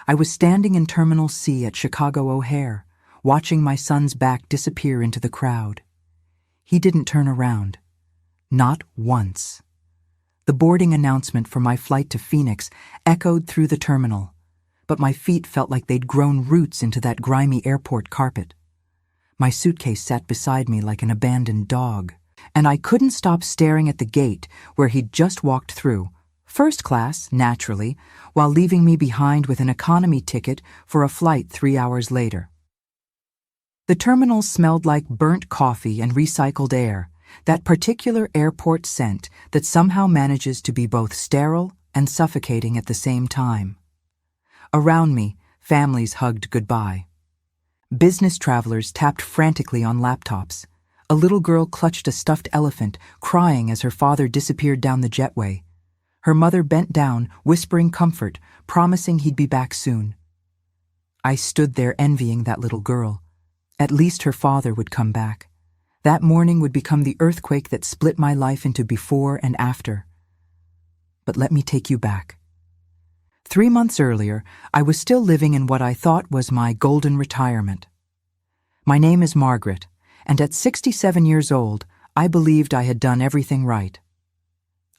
I was standing in Terminal C at Chicago O'Hare, watching my son's back disappear into the crowd. He didn't turn around. Not once. The boarding announcement for my flight to Phoenix echoed through the terminal, but my feet felt like they'd grown roots into that grimy airport carpet. My suitcase sat beside me like an abandoned dog, and I couldn't stop staring at the gate where he'd just walked through, first class, naturally, while leaving me behind with an economy ticket for a flight 3 hours later. The terminal smelled like burnt coffee and recycled air, that particular airport scent that somehow manages to be both sterile and suffocating at the same time. Around me, families hugged goodbye. Business travelers tapped frantically on laptops. A little girl clutched a stuffed elephant, crying as her father disappeared down the jetway. Her mother bent down, whispering comfort, promising he'd be back soon. I stood there envying that little girl. At least her father would come back. That morning would become the earthquake that split my life into before and after. But let me take you back. 3 months earlier, I was still living in what I thought was my golden retirement. My name is Margaret, and at 67 years old, I believed I had done everything right.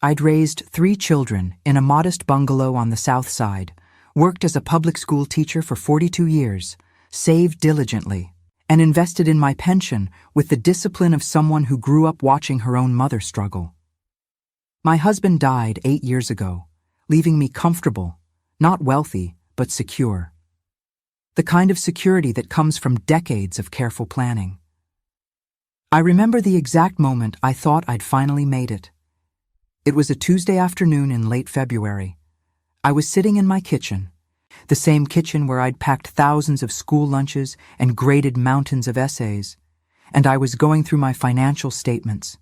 I'd raised 3 children in a modest bungalow on the South Side, worked as a public school teacher for 42 years, saved diligently, and invested in my pension with the discipline of someone who grew up watching her own mother struggle. My husband died 8 years ago, leaving me comfortable, not wealthy, but secure. The kind of security that comes from decades of careful planning. I remember the exact moment I thought I'd finally made it. It was a Tuesday afternoon in late February. I was sitting in my kitchen, the same kitchen where I'd packed thousands of school lunches and graded mountains of essays, and I was going through my financial statements.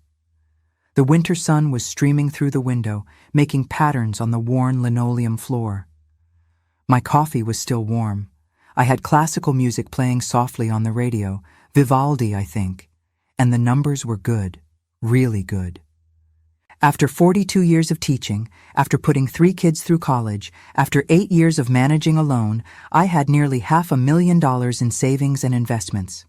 The winter sun was streaming through the window, making patterns on the worn linoleum floor. My coffee was still warm. I had classical music playing softly on the radio, Vivaldi, I think, and the numbers were good, really good. After 42 years of teaching, after putting 3 kids through college, after 8 years of managing alone, I had nearly $500,000 in savings and investments.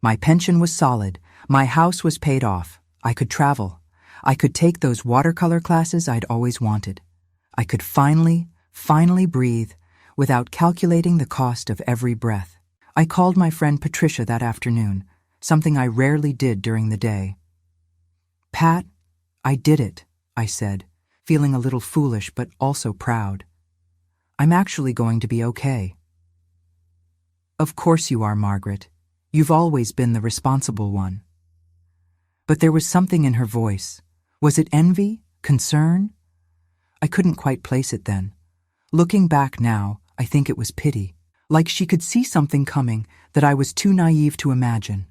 My pension was solid, my house was paid off, I could travel, I could take those watercolor classes I'd always wanted. I could finally breathe without calculating the cost of every breath. I called my friend Patricia that afternoon, something I rarely did during the day. "Pat, I did it," I said, feeling a little foolish but also proud. "I'm actually going to be okay." "Of course you are, Margaret. You've always been the responsible one." But there was something in her voice. Was it envy? Concern? I couldn't quite place it then. Looking back now, I think it was pity, like she could see something coming that I was too naive to imagine.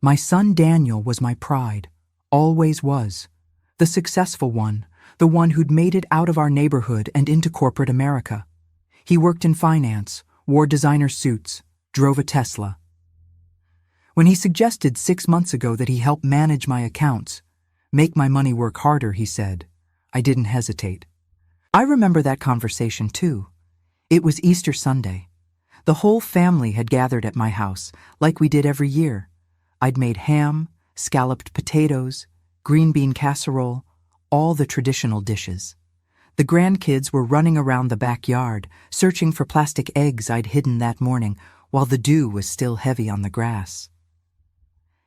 My son Daniel was my pride, always was. The successful one, the one who'd made it out of our neighborhood and into corporate America. He worked in finance, wore designer suits, drove a Tesla. When he suggested 6 months ago that he help manage my accounts, make my money work harder, he said, I didn't hesitate. I remember that conversation too. It was Easter Sunday. The whole family had gathered at my house, like we did every year. I'd made ham, scalloped potatoes, green bean casserole, all the traditional dishes. The grandkids were running around the backyard, searching for plastic eggs I'd hidden that morning, while the dew was still heavy on the grass.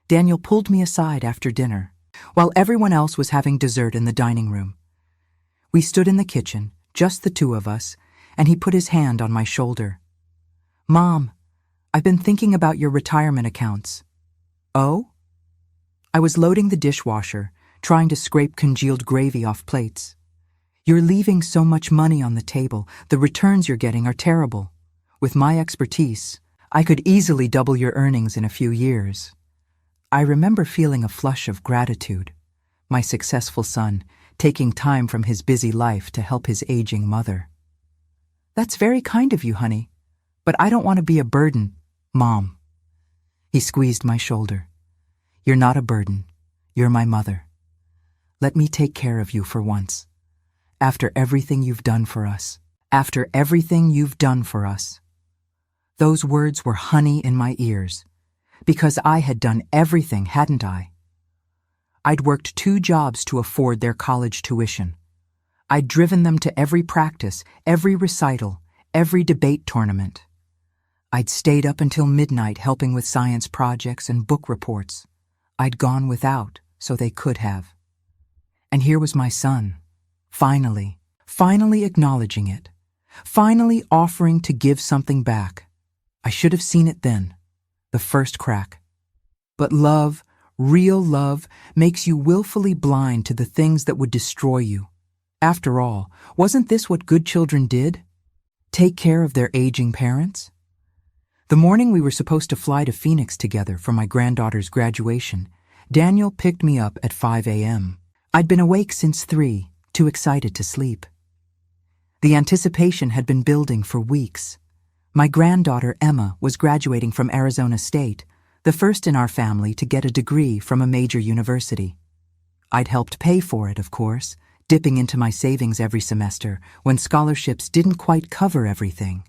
Daniel pulled me aside after dinner, while everyone else was having dessert in the dining room. We stood in the kitchen, just the 2 of us, and he put his hand on my shoulder. "Mom, I've been thinking about your retirement accounts." "Oh?" I was loading the dishwasher, trying to scrape congealed gravy off plates. "You're leaving so much money on the table. The returns you're getting are terrible. With my expertise, I could easily double your earnings in a few years." I remember feeling a flush of gratitude. My successful son, taking time from his busy life to help his aging mother. "That's very kind of you, honey, but I don't want to be a burden, Mom." He squeezed my shoulder. "You're not a burden. You're my mother. Let me take care of you for once. After everything you've done for us, After everything you've done for us. Those words were honey in my ears, because I had done everything, hadn't I? I'd worked 2 jobs to afford their college tuition. I'd driven them to every practice, every recital, every debate tournament. I'd stayed up until midnight helping with science projects and book reports. I'd gone without, so they could have. And here was my son, finally acknowledging it, finally offering to give something back. I should have seen it then, the first crack. But love, real love, makes you willfully blind to the things that would destroy you. After all, wasn't this what good children did? Take care of their aging parents? The morning we were supposed to fly to Phoenix together for my granddaughter's graduation, Daniel picked me up at 5 a.m. I'd been awake since 3, too excited to sleep. The anticipation had been building for weeks. My granddaughter, Emma, was graduating from Arizona State, the first in our family to get a degree from a major university. I'd helped pay for it, of course, dipping into my savings every semester when scholarships didn't quite cover everything.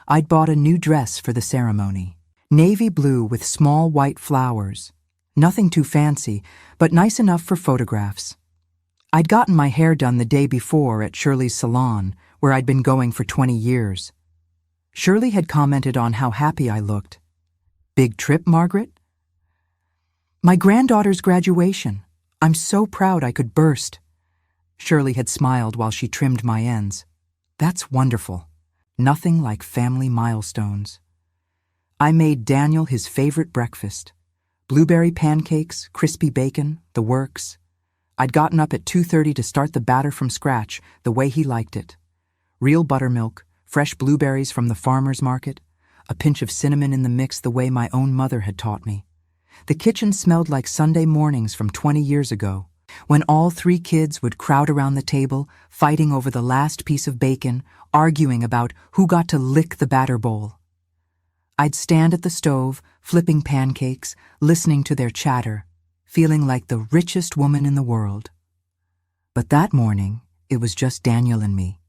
I'd bought a new dress for the ceremony, navy blue with small white flowers. Nothing too fancy, but nice enough for photographs. I'd gotten my hair done the day before at Shirley's salon, where I'd been going for 20 years. Shirley had commented on how happy I looked. Big trip, Margaret? My granddaughter's graduation. I'm so proud I could burst. Shirley had smiled while she trimmed my ends. That's wonderful. Nothing like family milestones. I made Daniel his favorite breakfast. Blueberry pancakes, crispy bacon, the works. I'd gotten up at 2:30 to start the batter from scratch, the way he liked it. Real buttermilk, fresh blueberries from the farmer's market, a pinch of cinnamon in the mix the way my own mother had taught me. The kitchen smelled like Sunday mornings from 20 years ago, when all 3 kids would crowd around the table, fighting over the last piece of bacon, arguing about who got to lick the batter bowl. I'd stand at the stove, flipping pancakes, listening to their chatter, feeling like the richest woman in the world. But that morning, it was just Daniel and me.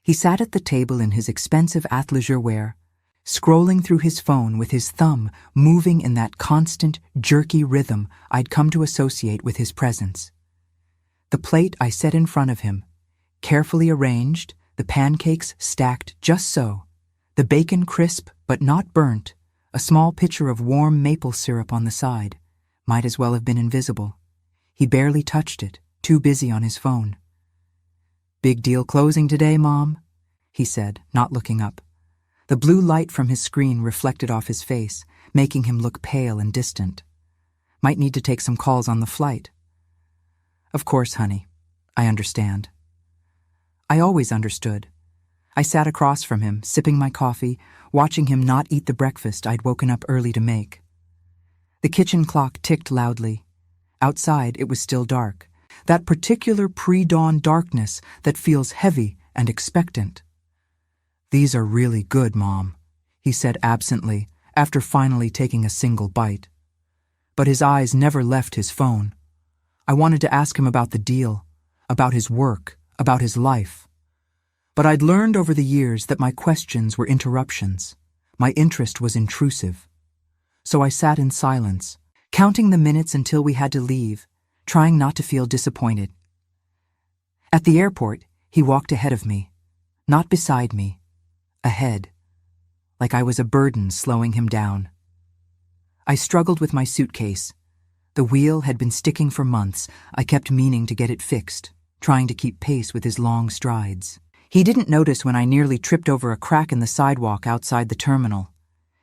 He sat at the table in his expensive athleisure wear, scrolling through his phone with his thumb moving in that constant, jerky rhythm I'd come to associate with his presence. The plate I set in front of him, carefully arranged, the pancakes stacked just so, the bacon crisp but not burnt, a small pitcher of warm maple syrup on the side. Might as well have been invisible. He barely touched it, too busy on his phone. "Big deal closing today, Mom?" he said, not looking up. The blue light from his screen reflected off his face, making him look pale and distant. Might need to take some calls on the flight. Of course, honey. I understand. I always understood. I sat across from him, sipping my coffee, watching him not eat the breakfast I'd woken up early to make. The kitchen clock ticked loudly. Outside, it was still dark. That particular pre-dawn darkness that feels heavy and expectant. "These are really good, Mom," he said absently, after finally taking a single bite. But his eyes never left his phone. I wanted to ask him about the deal, about his work, about his life. But I'd learned over the years that my questions were interruptions. My interest was intrusive. So I sat in silence, counting the minutes until we had to leave, trying not to feel disappointed. At the airport, he walked ahead of me, not beside me, ahead, like I was a burden slowing him down. I struggled with my suitcase. The wheel had been sticking for months. I kept meaning to get it fixed, trying to keep pace with his long strides. He didn't notice when I nearly tripped over a crack in the sidewalk outside the terminal.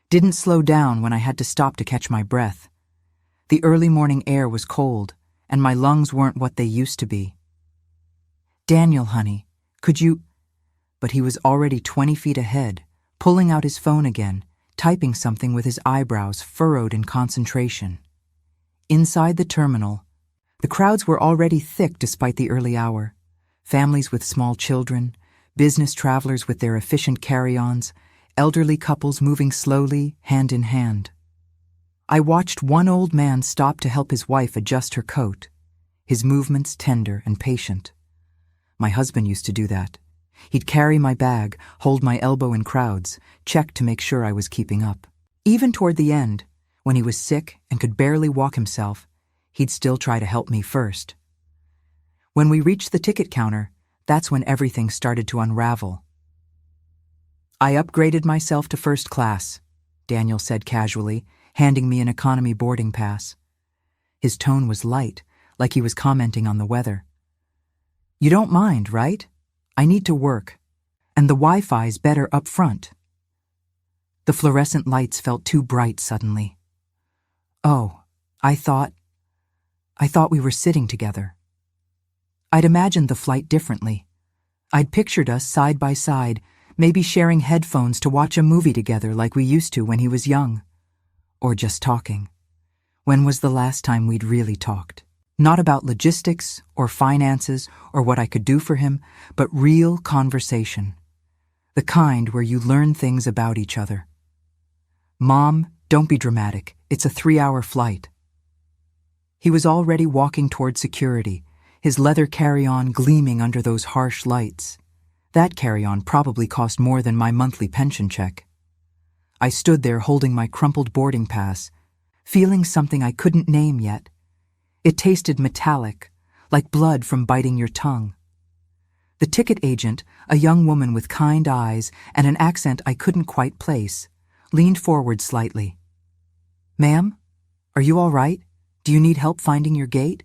Didn't slow down when I had to stop to catch my breath. The early morning air was cold, and my lungs weren't what they used to be. "Daniel, honey, could you—" But he was already 20 feet ahead, pulling out his phone again, typing something with his eyebrows furrowed in concentration. Inside the terminal, the crowds were already thick despite the early hour. Families with small children, business travelers with their efficient carry-ons, elderly couples moving slowly, hand in hand. I watched one old man stop to help his wife adjust her coat, his movements tender and patient. My husband used to do that. He'd carry my bag, hold my elbow in crowds, check to make sure I was keeping up. Even toward the end, when he was sick and could barely walk himself, he'd still try to help me first. When we reached the ticket counter, that's when everything started to unravel. "I upgraded myself to first class," Daniel said casually, handing me an economy boarding pass. His tone was light, like he was commenting on the weather. "You don't mind, right? I need to work, and the Wi-Fi's better up front." The fluorescent lights felt too bright suddenly. "Oh, I thought we were sitting together." I'd imagined the flight differently. I'd pictured us side by side, maybe sharing headphones to watch a movie together like we used to when he was young. Or just talking. When was the last time we'd really talked? Not about logistics or finances or what I could do for him, but real conversation. The kind where you learn things about each other. "Mom, don't be dramatic. It's a 3-hour flight." He was already walking toward security, his leather carry-on gleaming under those harsh lights. That carry-on probably cost more than my monthly pension check. I stood there holding my crumpled boarding pass, feeling something I couldn't name yet. It tasted metallic, like blood from biting your tongue. The ticket agent, a young woman with kind eyes and an accent I couldn't quite place, leaned forward slightly. "Ma'am, are you all right? Do you need help finding your gate?"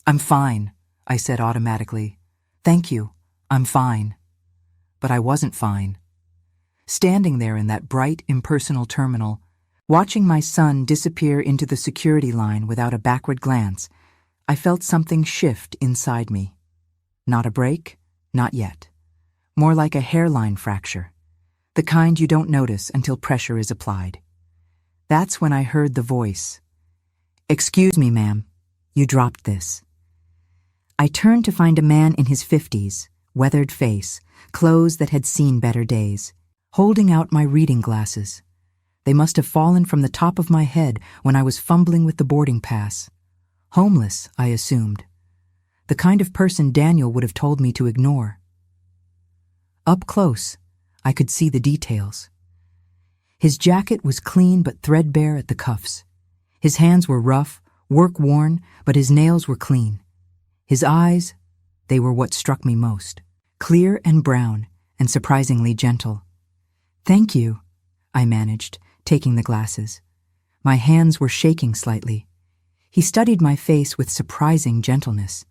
"I'm fine," I said automatically. "Thank you, I'm fine." But I wasn't fine. Standing there in that bright, impersonal terminal, watching my son disappear into the security line without a backward glance, I felt something shift inside me. Not a break, not yet. More like a hairline fracture, the kind you don't notice until pressure is applied. That's when I heard the voice. "Excuse me, ma'am, you dropped this." I turned to find a man in his 50s, weathered face, clothes that had seen better days, holding out my reading glasses. They must have fallen from the top of my head when I was fumbling with the boarding pass. Homeless, I assumed. The kind of person Daniel would have told me to ignore. Up close, I could see the details. His jacket was clean but threadbare at the cuffs. His hands were rough, work-worn, but his nails were clean. His eyes, they were what struck me most. Clear and brown, and surprisingly gentle. "Thank you," I managed, taking the glasses. My hands were shaking slightly. He studied my face with surprising gentleness.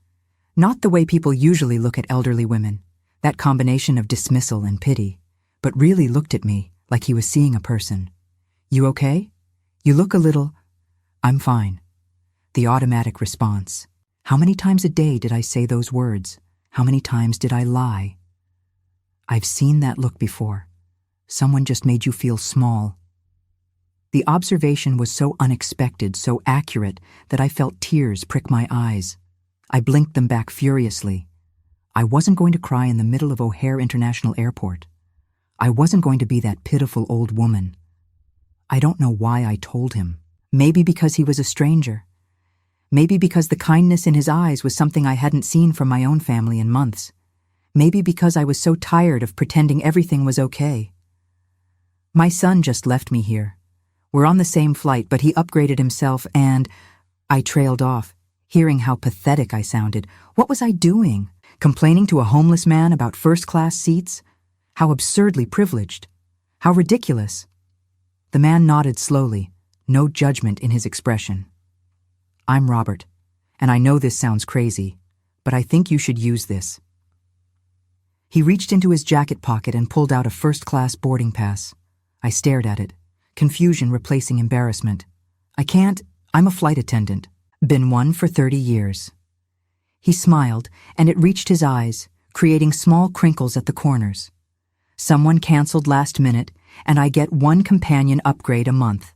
Not the way people usually look at elderly women, that combination of dismissal and pity, but really looked at me like he was seeing a person. "You okay? You look a little—" "I'm fine." The automatic response. How many times a day did I say those words? How many times did I lie? I've seen that look before. Someone just made you feel small. The observation was so unexpected, so accurate, that I felt tears prick my eyes. I blinked them back furiously. I wasn't going to cry in the middle of O'Hare International Airport. I wasn't going to be that pitiful old woman. I don't know why I told him. Maybe because he was a stranger. Maybe because the kindness in his eyes was something I hadn't seen from my own family in months. Maybe because I was so tired of pretending everything was okay. My son just left me here. We're on the same flight, but he upgraded himself and... I trailed off, hearing how pathetic I sounded. What was I doing? Complaining to a homeless man about first-class seats? How absurdly privileged. How ridiculous. The man nodded slowly, no judgment in his expression. "I'm Robert, and I know this sounds crazy, but I think you should use this." He reached into his jacket pocket and pulled out a first-class boarding pass. I stared at it, confusion replacing embarrassment. I'm a flight attendant. Been one for 30 years. He smiled, and it reached his eyes, creating small crinkles at the corners. Someone canceled last minute, and I get one companion upgrade a month.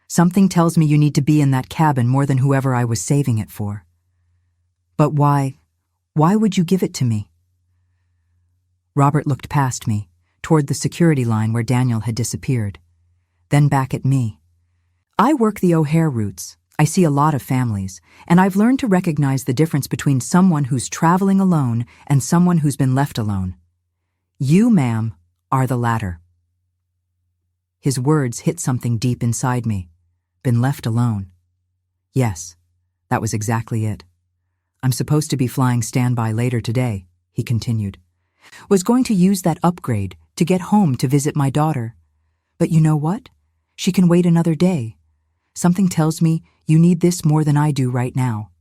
Something tells me you need to be in that cabin more than whoever I was saving it for. But why would you give it to me? Robert looked past me, toward the security line where Daniel had disappeared, then back at me. I work the O'Hare routes. I see a lot of families, and I've learned to recognize the difference between someone who's traveling alone and someone who's been left alone. You, ma'am, are the latter. His words hit something deep inside me. Been left alone. Yes, that was exactly it. I'm supposed to be flying standby later today, he continued. Was going to use that upgrade to get home to visit my daughter. But you know what? She can wait another day. Something tells me you need this more than I do right now.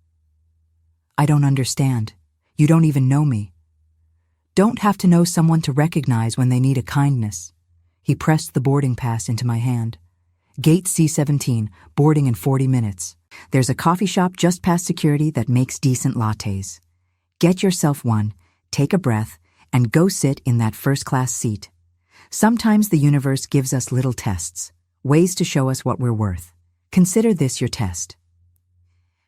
I don't understand. You don't even know me. Don't have to know someone to recognize when they need a kindness. He pressed the boarding pass into my hand. Gate C-17, boarding in 40 minutes. There's a coffee shop just past security that makes decent lattes. Get yourself one, take a breath, and go sit in that first-class seat. Sometimes the universe gives us little tests, ways to show us what we're worth. Consider this your test.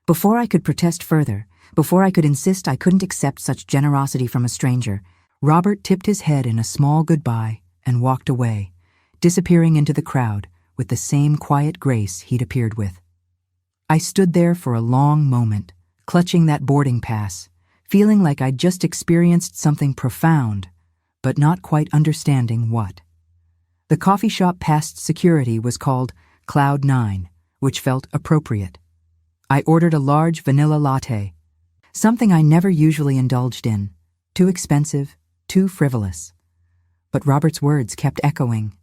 Before I could protest further, before I could insist I couldn't accept such generosity from a stranger, Robert tipped his head in a small goodbye and walked away, disappearing into the crowd with the same quiet grace he'd appeared with. I stood there for a long moment, clutching that boarding pass, feeling like I'd just experienced something profound, but not quite understanding what. The coffee shop past security was called Cloud 9, which felt appropriate. I ordered a large vanilla latte, something I never usually indulged in, too expensive, too frivolous. But Robert's words kept echoing.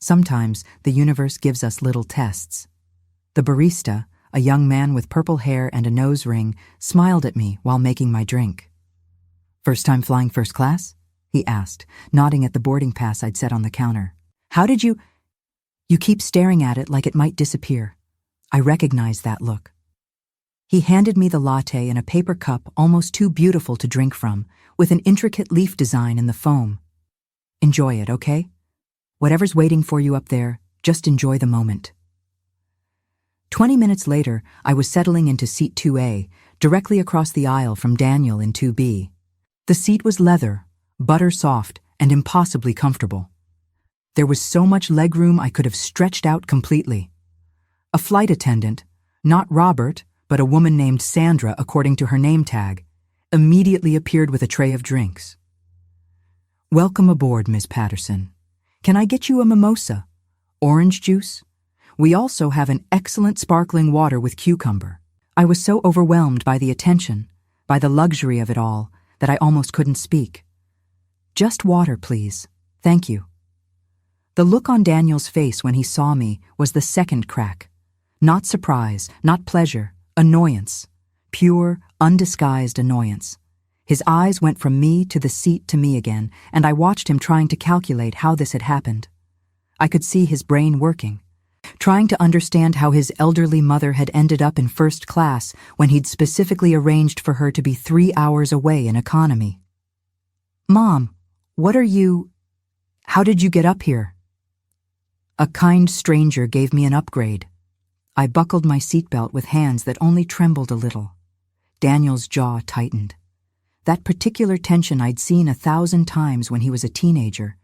Sometimes the universe gives us little tests. The barista, a young man with purple hair and a nose ring, smiled at me while making my drink. First time flying first class? He asked, nodding at the boarding pass I'd set on the counter. How did you... You keep staring at it like it might disappear. I recognized that look. He handed me the latte in a paper cup almost too beautiful to drink from, with an intricate leaf design in the foam. Enjoy it, okay? Whatever's waiting for you up there, just enjoy the moment. 20 minutes later, I was settling into seat 2A, directly across the aisle from Daniel in 2B. The seat was leather, butter soft, and impossibly comfortable. There was so much legroom I could have stretched out completely. A flight attendant, not Robert, but a woman named Sandra according to her name tag, immediately appeared with a tray of drinks. Welcome aboard, Miss Patterson. Can I get you a mimosa? Orange juice? We also have an excellent sparkling water with cucumber. I was so overwhelmed by the attention, by the luxury of it all, that I almost couldn't speak. Just water, please. Thank you. The look on Daniel's face when he saw me was the second crack. Not surprise, not pleasure, annoyance. Pure, undisguised annoyance. His eyes went from me to the seat to me again, and I watched him trying to calculate how this had happened. I could see his brain working, trying to understand how his elderly mother had ended up in first class when he'd specifically arranged for her to be 3 hours away in economy. Mom, how did you get up here? A kind stranger gave me an upgrade. I buckled my seatbelt with hands that only trembled a little. Daniel's jaw tightened. That particular tension I'd seen 1,000 times when he was a teenager,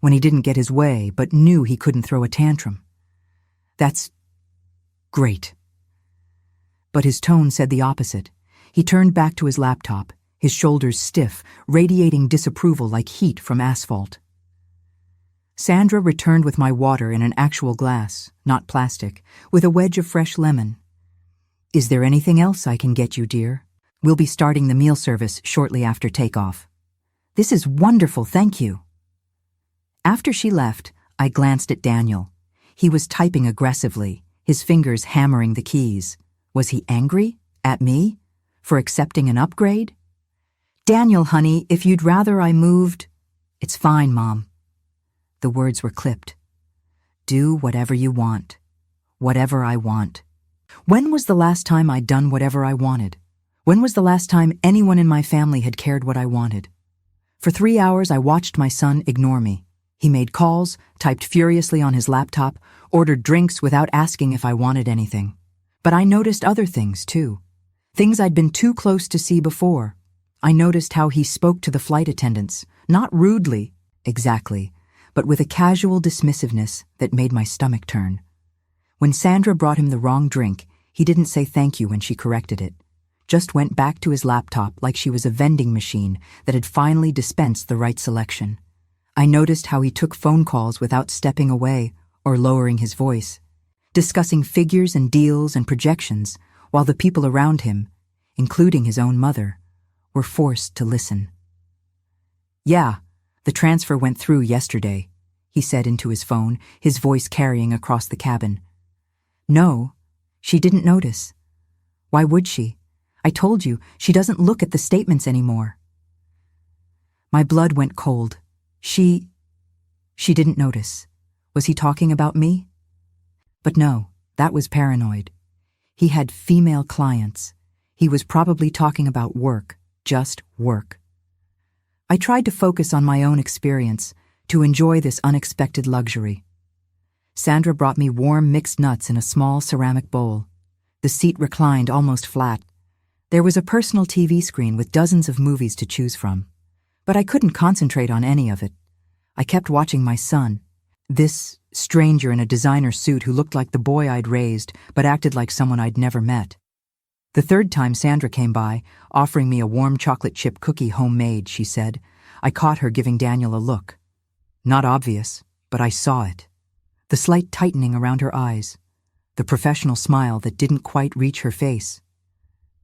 when he didn't get his way but knew he couldn't throw a tantrum. That's great. But his tone said the opposite. He turned back to his laptop, his shoulders stiff, radiating disapproval like heat from asphalt. Sandra returned with my water in an actual glass, not plastic, with a wedge of fresh lemon. Is there anything else I can get you, dear? We'll be starting the meal service shortly after takeoff. This is wonderful, thank you. After she left, I glanced at Daniel. He was typing aggressively, his fingers hammering the keys. Was he angry? At me? For accepting an upgrade? Daniel, honey, if you'd rather I moved... It's fine, Mom. The words were clipped. Do whatever you want. Whatever I want. When was the last time I'd done whatever I wanted? When was the last time anyone in my family had cared what I wanted? For 3 hours, I watched my son ignore me. He made calls, typed furiously on his laptop, ordered drinks without asking if I wanted anything. But I noticed other things, too. Things I'd been too close to see before. I noticed how he spoke to the flight attendants, not rudely, exactly, but with a casual dismissiveness that made my stomach turn. When Sandra brought him the wrong drink, he didn't say thank you when she corrected it. Just went back to his laptop like she was a vending machine that had finally dispensed the right selection. I noticed how he took phone calls without stepping away or lowering his voice, discussing figures and deals and projections while the people around him, including his own mother, were forced to listen. "Yeah, the transfer went through yesterday," he said into his phone, his voice carrying across the cabin. "No, she didn't notice. Why would she? I told you, she doesn't look at the statements anymore." My blood went cold. She didn't notice. Was he talking about me? But no, that was paranoid. He had female clients. He was probably talking about work, just work. I tried to focus on my own experience, to enjoy this unexpected luxury. Sandra brought me warm mixed nuts in a small ceramic bowl. The seat reclined almost flat. There was a personal TV screen with dozens of movies to choose from. But I couldn't concentrate on any of it. I kept watching my son, this stranger in a designer suit who looked like the boy I'd raised but acted like someone I'd never met. The third time Sandra came by, offering me a warm chocolate chip cookie homemade, she said, I caught her giving Daniel a look. Not obvious, but I saw it. The slight tightening around her eyes, the professional smile that didn't quite reach her face.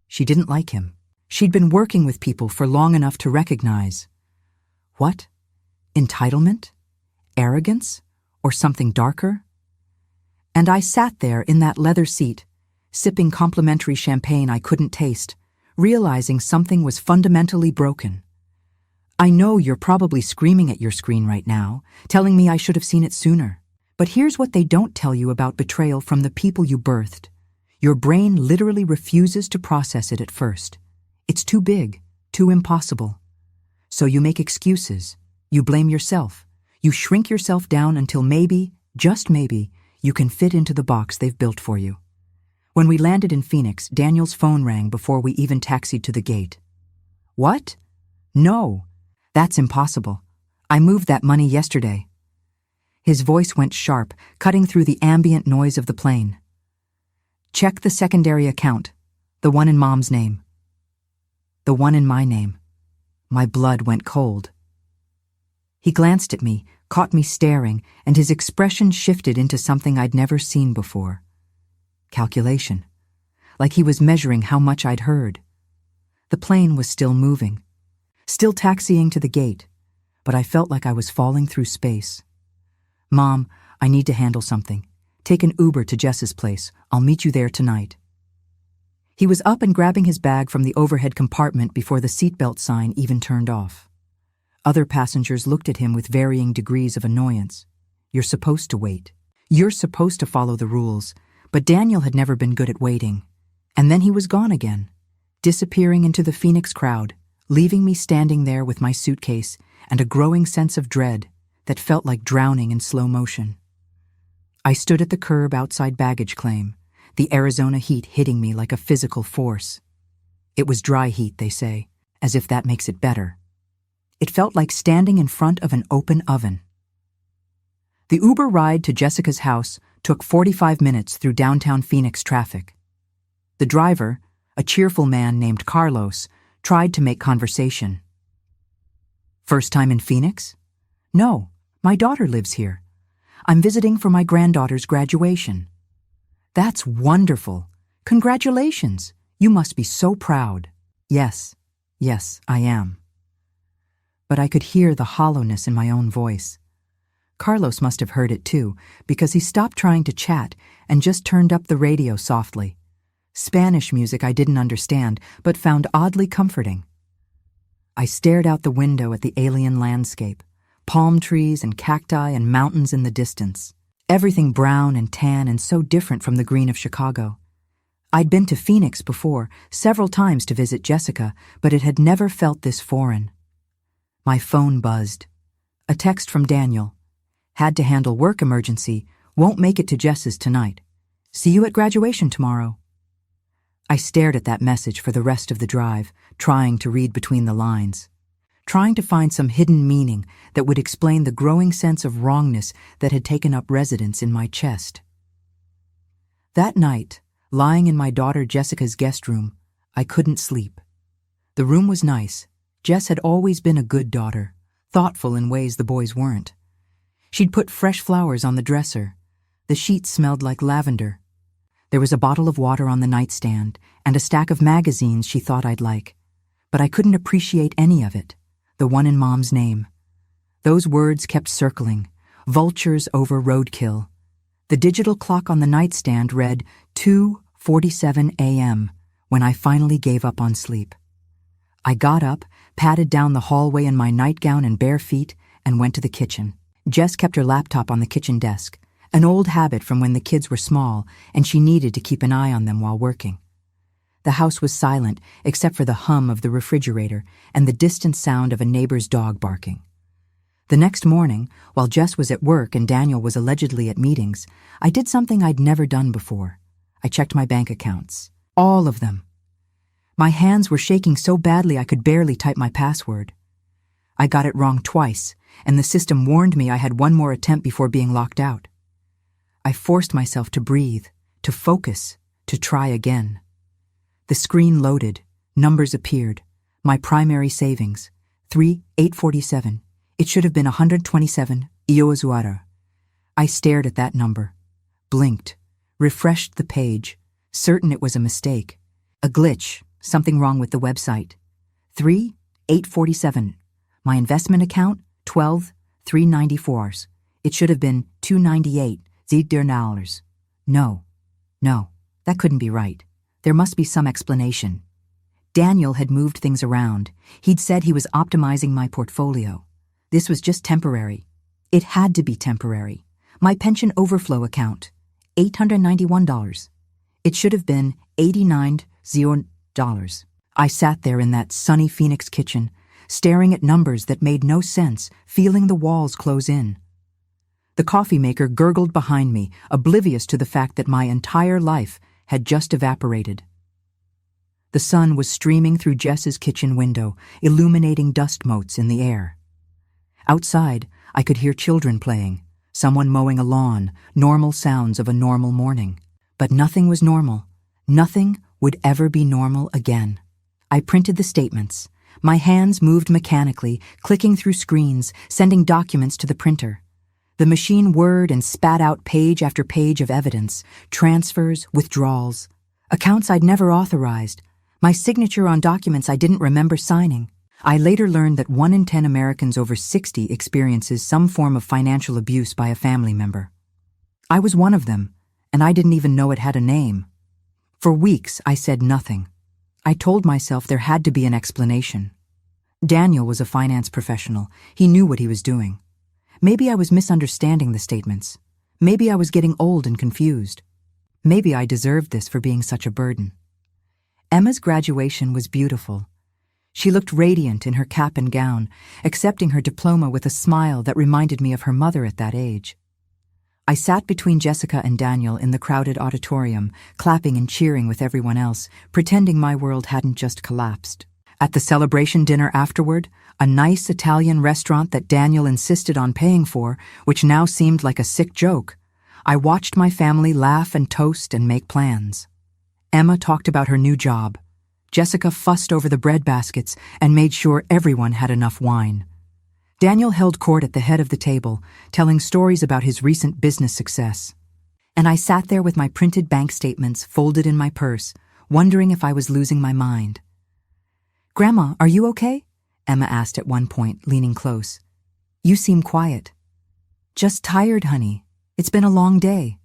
She didn't like him. She'd been working with people for long enough to recognize. What? Entitlement? Arrogance? Or something darker? And I sat there in that leather seat, sipping complimentary champagne I couldn't taste, realizing something was fundamentally broken. I know you're probably screaming at your screen right now, telling me I should have seen it sooner. But here's what they don't tell you about betrayal from the people you birthed. Your brain literally refuses to process it at first. It's too big, too impossible. So you make excuses. You blame yourself. You shrink yourself down until maybe, just maybe, you can fit into the box they've built for you. When we landed in Phoenix, Daniel's phone rang before we even taxied to the gate. What? No, that's impossible. I moved that money yesterday. His voice went sharp, cutting through the ambient noise of the plane. Check the secondary account, the one in Mom's name. The one in my name. My blood went cold. He glanced at me, caught me staring, and his expression shifted into something I'd never seen before. Calculation. Like he was measuring how much I'd heard. The plane was still moving, still taxiing to the gate, but I felt like I was falling through space. Mom, I need to handle something. Take an Uber to Jess's place. I'll meet you there tonight. He was up and grabbing his bag from the overhead compartment before the seatbelt sign even turned off. Other passengers looked at him with varying degrees of annoyance. You're supposed to wait. You're supposed to follow the rules. But Daniel had never been good at waiting. And then he was gone again, disappearing into the Phoenix crowd, leaving me standing there with my suitcase and a growing sense of dread that felt like drowning in slow motion. I stood at the curb outside baggage claim, the Arizona heat hitting me like a physical force. It was dry heat, they say, as if that makes it better. It felt like standing in front of an open oven. The Uber ride to Jessica's house took 45 minutes through downtown Phoenix traffic. The driver, a cheerful man named Carlos, tried to make conversation. First time in Phoenix? No, my daughter lives here. I'm visiting for my granddaughter's graduation. That's wonderful. Congratulations. You must be so proud. Yes, I am. But I could hear the hollowness in my own voice. Carlos must have heard it too, because he stopped trying to chat and just turned up the radio softly. Spanish music I didn't understand, but found oddly comforting. I stared out the window at the alien landscape, palm trees and cacti and mountains in the distance. Everything brown and tan and so different from the green of Chicago. I'd been to Phoenix before, several times to visit Jessica, but it had never felt this foreign. My phone buzzed. A text from Daniel. Had to handle work emergency, won't make it to Jess's tonight. See you at graduation tomorrow. I stared at that message for the rest of the drive, trying to read between the lines, trying to find some hidden meaning that would explain the growing sense of wrongness that had taken up residence in my chest. That night, lying in my daughter Jessica's guest room, I couldn't sleep. The room was nice. Jess had always been a good daughter, thoughtful in ways the boys weren't. She'd put fresh flowers on the dresser. The sheets smelled like lavender. There was a bottle of water on the nightstand and a stack of magazines she thought I'd like. But I couldn't appreciate any of it, the one in Mom's name. Those words kept circling, vultures over roadkill. The digital clock on the nightstand read 2:47 a.m. when I finally gave up on sleep. I got up, padded down the hallway in my nightgown and bare feet, and went to the kitchen. Jess kept her laptop on the kitchen desk, an old habit from when the kids were small, and she needed to keep an eye on them while working. The house was silent except for the hum of the refrigerator and the distant sound of a neighbor's dog barking. The next morning, while Jess was at work and Daniel was allegedly at meetings, I did something I'd never done before. I checked my bank accounts. All of them. My hands were shaking so badly I could barely type my password. I got it wrong twice, and the system warned me I had one more attempt before being locked out. I forced myself to breathe, to focus, to try again. The screen loaded. Numbers appeared. My primary savings, 3,847. It should have been 127, Iozuara. I stared at that number, blinked, refreshed the page, certain it was a mistake. A glitch, something wrong with the website. 3,847. My investment account, 12,394. It should have been 298, $. No, that couldn't be right. There must be some explanation. Daniel had moved things around. He'd said he was optimizing my portfolio. This was just temporary. It had to be temporary. My pension overflow account, $891. It should have been $89. I sat there in that sunny Phoenix kitchen, staring at numbers that made no sense, feeling the walls close in. The coffee maker gurgled behind me, oblivious to the fact that my entire life had just evaporated. The sun was streaming through Jess's kitchen window, illuminating dust motes in the air. Outside, I could hear children playing, someone mowing a lawn, normal sounds of a normal morning. But nothing was normal. Nothing would ever be normal again. I printed the statements. My hands moved mechanically, clicking through screens, sending documents to the printer. The machine whirred and spat out page after page of evidence, transfers, withdrawals, accounts I'd never authorized, my signature on documents I didn't remember signing. I later learned that 1 in 10 Americans over 60 experiences some form of financial abuse by a family member. I was one of them, and I didn't even know it had a name. For weeks, I said nothing. I told myself there had to be an explanation. Daniel was a finance professional. He knew what he was doing. Maybe I was misunderstanding the statements. Maybe I was getting old and confused. Maybe I deserved this for being such a burden. Emma's graduation was beautiful. She looked radiant in her cap and gown, accepting her diploma with a smile that reminded me of her mother at that age. I sat between Jessica and Daniel in the crowded auditorium, clapping and cheering with everyone else, pretending my world hadn't just collapsed. At the celebration dinner afterward, a nice Italian restaurant that Daniel insisted on paying for, which now seemed like a sick joke, I watched my family laugh and toast and make plans. Emma talked about her new job. Jessica fussed over the bread baskets and made sure everyone had enough wine. Daniel held court at the head of the table, telling stories about his recent business success. And I sat there with my printed bank statements folded in my purse, wondering if I was losing my mind. "Grandma, are you okay?" Emma asked at one point, leaning close. "You seem quiet." "Just tired, honey. It's been a long day."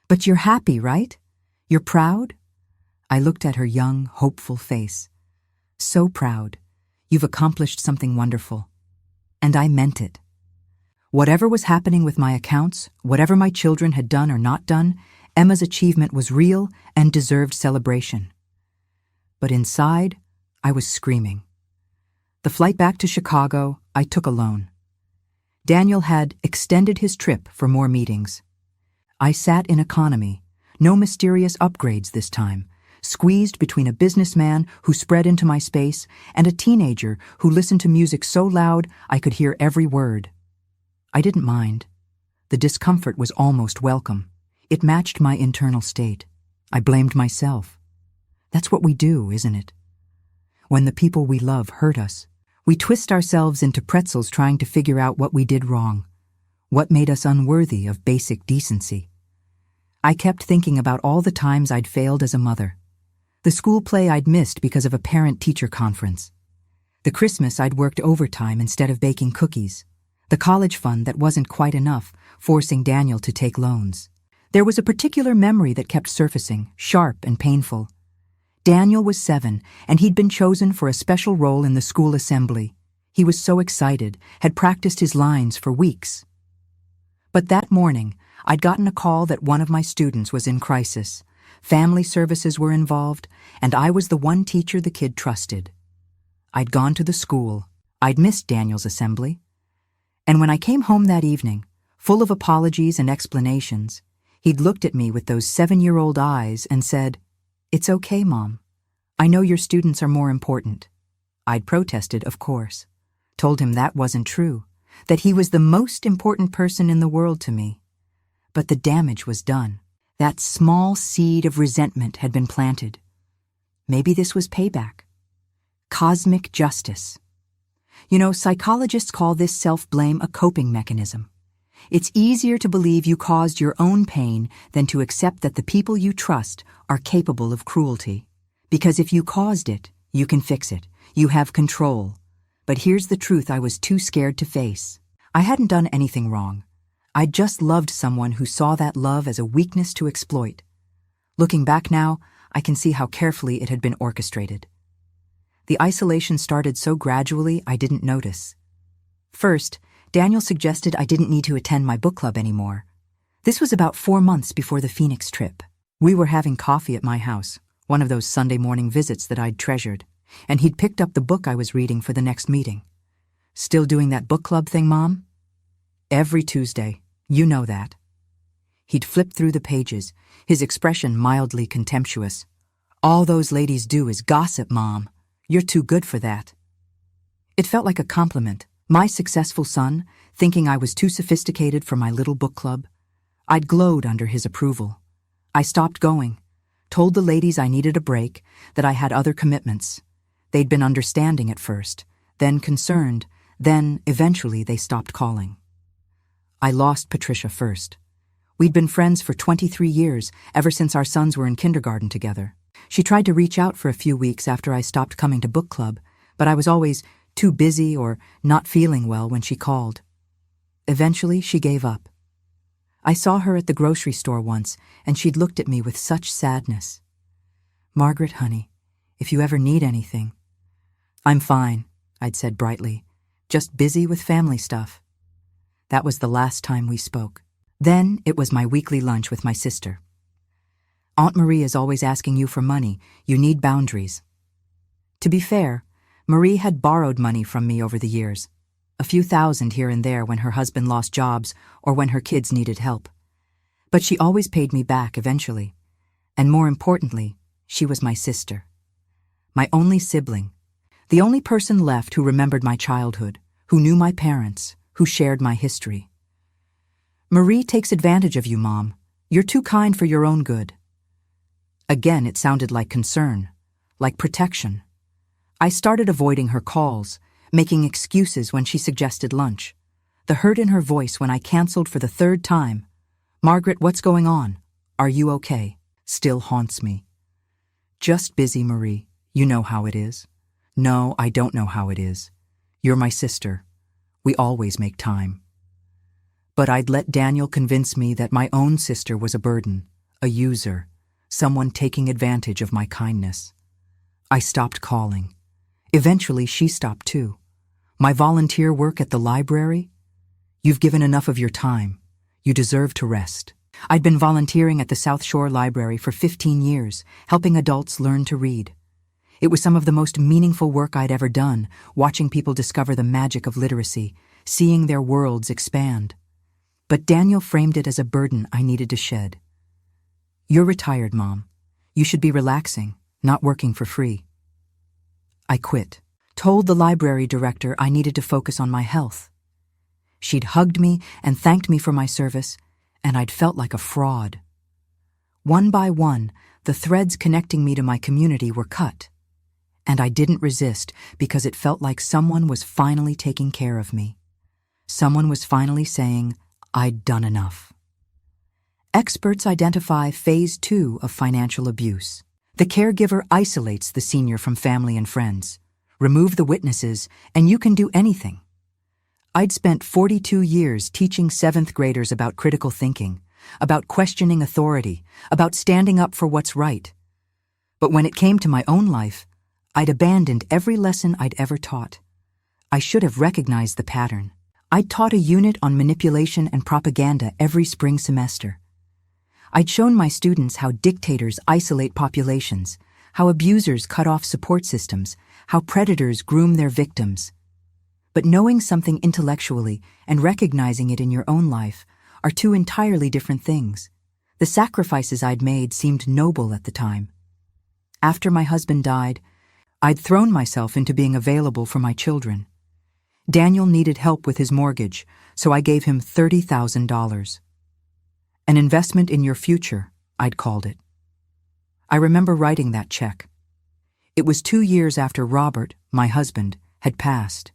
"But you're happy, right? You're proud?" I looked at her young, hopeful face. "So proud. You've accomplished something wonderful." And I meant it. Whatever was happening with my accounts, whatever my children had done or not done, Emma's achievement was real and deserved celebration. But inside, I was screaming. The flight back to Chicago, I took alone. Daniel had extended his trip for more meetings. I sat in economy, no mysterious upgrades this time, squeezed between a businessman who spread into my space and a teenager who listened to music so loud I could hear every word. I didn't mind. The discomfort was almost welcome. It matched my internal state. I blamed myself. That's what we do, isn't it? When the people we love hurt us, We twist ourselves into pretzels trying to figure out what we did wrong, what made us unworthy of basic decency. I kept thinking about all the times I'd failed as a mother. The school play I'd missed because of a parent-teacher conference. The Christmas I'd worked overtime instead of baking cookies. The college fund that wasn't quite enough, forcing Daniel to take loans. There was a particular memory that kept surfacing, sharp and painful. Daniel was 7, and he'd been chosen for a special role in the school assembly. He was so excited, had practiced his lines for weeks. But that morning, I'd gotten a call that one of my students was in crisis. Family services were involved, and I was the one teacher the kid trusted. I'd gone to the school. I'd missed Daniel's assembly. And when I came home that evening, full of apologies and explanations, he'd looked at me with those 7-year-old eyes and said, "It's okay, Mom. I know your students are more important." I'd protested, of course. Told him that wasn't true, that he was the most important person in the world to me. But the damage was done. That small seed of resentment had been planted. Maybe this was payback. Cosmic justice. You know, psychologists call this self-blame a coping mechanism. It's easier to believe you caused your own pain than to accept that the people you trust are capable of cruelty. Because if you caused it, you can fix it. You have control. But here's the truth I was too scared to face. I hadn't done anything wrong. I'd just loved someone who saw that love as a weakness to exploit. Looking back now, I can see how carefully it had been orchestrated. The isolation started so gradually I didn't notice. First, Daniel suggested I didn't need to attend my book club anymore. This was about 4 months before the Phoenix trip. We were having coffee at my house, one of those Sunday morning visits that I'd treasured, and he'd picked up the book I was reading for the next meeting. "Still doing that book club thing, Mom?" "Every Tuesday. You know that." He'd flipped through the pages, his expression mildly contemptuous. "All those ladies do is gossip, Mom. You're too good for that." It felt like a compliment. My successful son, thinking I was too sophisticated for my little book club. I'd glowed under his approval. I stopped going, told the ladies I needed a break, that I had other commitments. They'd been understanding at first, then concerned, then eventually they stopped calling. I lost Patricia first. We'd been friends for 23 years, ever since our sons were in kindergarten together. She tried to reach out for a few weeks after I stopped coming to book club, but I was always too busy or not feeling well when she called. Eventually, she gave up. I saw her at the grocery store once, and she'd looked at me with such sadness. "Margaret, honey, if you ever need anything." "I'm fine," I'd said brightly, "just busy with family stuff." That was the last time we spoke. Then it was my weekly lunch with my sister. "Aunt Marie is always asking you for money. You need boundaries." To be fair, Marie had borrowed money from me over the years, a few thousand here and there when her husband lost jobs or when her kids needed help. But she always paid me back eventually. And more importantly, she was my sister. My only sibling. The only person left who remembered my childhood, who knew my parents, who shared my history. "Marie takes advantage of you, Mom. You're too kind for your own good." Again, it sounded like concern, like protection. I started avoiding her calls, making excuses when she suggested lunch. The hurt in her voice when I canceled for the 3rd time. "Margaret, what's going on? Are you okay?" still haunts me. "Just busy, Marie. You know how it is." "No, I don't know how it is. You're my sister. We always make time." But I'd let Daniel convince me that my own sister was a burden, a user, someone taking advantage of my kindness. I stopped calling. Eventually, she stopped too. "My volunteer work at the library? You've given enough of your time. You deserve to rest." I'd been volunteering at the South Shore Library for 15 years, helping adults learn to read. It was some of the most meaningful work I'd ever done, watching people discover the magic of literacy, seeing their worlds expand. But Daniel framed it as a burden I needed to shed. "You're retired, Mom. You should be relaxing, not working for free." I quit, told the library director I needed to focus on my health. She'd hugged me and thanked me for my service, and I'd felt like a fraud. One by one, the threads connecting me to my community were cut. And I didn't resist because it felt like someone was finally taking care of me. Someone was finally saying I'd done enough. Experts identify phase 2 of financial abuse. The caregiver isolates the senior from family and friends. Remove the witnesses, and you can do anything. I'd spent 42 years teaching 7th graders about critical thinking, about questioning authority, about standing up for what's right. But when it came to my own life, I'd abandoned every lesson I'd ever taught. I should have recognized the pattern. I'd taught a unit on manipulation and propaganda every spring semester. I'd shown my students how dictators isolate populations, how abusers cut off support systems, how predators groom their victims. But knowing something intellectually and recognizing it in your own life are two entirely different things. The sacrifices I'd made seemed noble at the time. After my husband died, I'd thrown myself into being available for my children. Daniel needed help with his mortgage, so I gave him $30,000. An investment in your future, I'd called it. I remember writing that check. It was 2 years after Robert, my husband, had passed.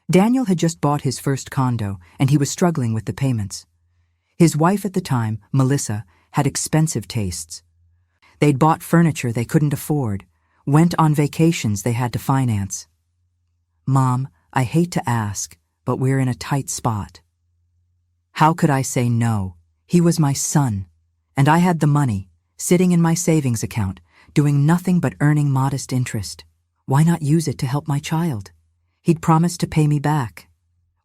Daniel had just bought his first condo, and he was struggling with the payments. His wife at the time, Melissa, had expensive tastes. They'd bought furniture they couldn't afford, went on vacations they had to finance. Mom, I hate to ask, but we're in a tight spot. How could I say no? He was my son, and I had the money, sitting in my savings account, doing nothing but earning modest interest. Why not use it to help my child? He'd promised to pay me back.